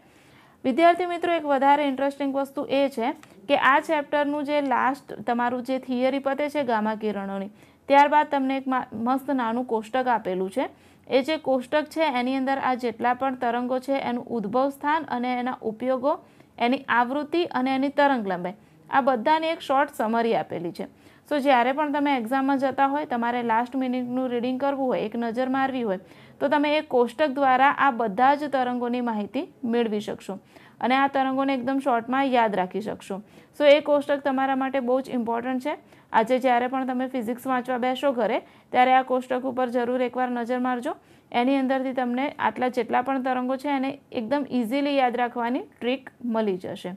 વિદ્યાર્થી મિત્રો, એક વધારે ઇન્ટરેસ્ટિંગ વસ્તુ એ છે કે આ ચેપ્ટરનું જે લાસ્ટ તમારું જે થિયરી પતે છે ગામા કિરણોની, ત્યારબાદ તમને એક મસ્ત નાનું કોષ્ટક આપેલું છે। એ જે કોષ્ટક છે એની અંદર આ જેટલા પણ તરંગો છે એનું ઉદ્ભવ સ્થાન અને એના ઉપયોગો, એની આવૃત્તિ અને એની તરંગ લંબાઈ આ બધાની એક શોર્ટ સમરી આપેલી છે। સો જ્યારે પણ તમે એક્ઝામમાં જતા હોય, તમારે લાસ્ટ મિનિટનું રીડિંગ કરવું હોય, એક નજર મારવી હોય તો તમે એ કોષ્ટક દ્વારા આ બધા જ તરંગોની માહિતી મેળવી શકશો અને આ તરંગોને એકદમ શોર્ટમાં યાદ રાખી શકશો। સો એ કોષ્ટક તમારા માટે બહુ જ ઇમ્પોર્ટન્ટ છે। આજે જ્યારે પણ તમે ફિઝિક્સ વાંચવા બેસો ઘરે ત્યારે આ કોષ્ટક ઉપર જરૂર એકવાર નજર મારજો। એની અંદરથી તમને આટલા જેટલા પણ તરંગો છે એને એકદમ ઇઝીલી યાદ રાખવાની ટ્રીક મળી જશે।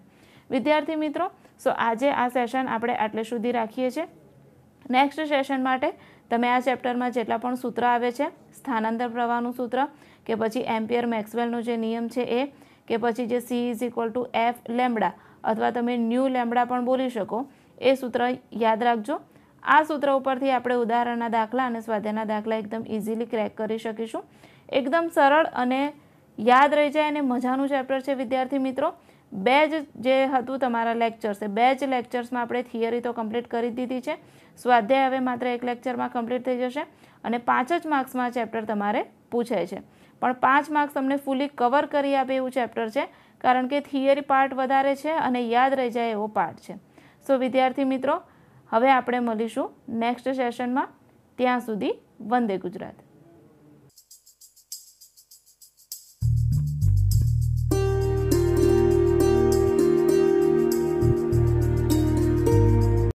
વિદ્યાર્થી મિત્રો, સો આજે આ સેશન આપણે આટલે સુધી રાખીએ છીએ। નેક્સ્ટ સેશન માટે તમે આ ચેપ્ટરમાં જેટલા પણ સૂત્ર આવે છે, સ્થાનાંતર પ્રવાહનું સૂત્ર કે પછી એમ્પિયર મેક્સવેલનો જે નિયમ છે એ, કે પછી જે C=F લેમ્બડા અથવા તમે ન્યૂ લેમ્બડા પણ બોલી શકો, એ સૂત્ર યાદ રાખજો। આ સૂત્ર ઉપરથી આપણે ઉદાહરણના દાખલા અને સ્વાધ્યાયના દાખલા એકદમ ઇઝીલી ક્રેક કરી શકીશું। એકદમ સરળ અને યાદ રહી જાય અને મજાનું ચેપ્ટર છે વિદ્યાર્થી મિત્રો। બે જ જે હતું તમારા લેક્ચર્સ, એ બે જ લેક્ચર્સમાં આપણે થિયરી તો કમ્પ્લીટ કરી દીધી છે। સ્વાધ્યાય હવે માત્ર એક લેક્ચરમાં કમ્પ્લીટ થઈ જશે અને 5 જ માર્ક્સમાં ચેપ્ટર તમારે પૂછાય છે। પણ 5 માર્ક્સ તમને ફૂલી કવર કરી આપે એવું ચેપ્ટર છે, કારણ કે થિયરી પાર્ટ વધારે છે અને યાદ રહી જાય એવો પાર્ટ છે। સો વિદ્યાર્થી મિત્રો, હવે આપણે મળીશું નેક્સ્ટ સેશનમાં। ત્યાં સુધી વંદે ગુજરાત।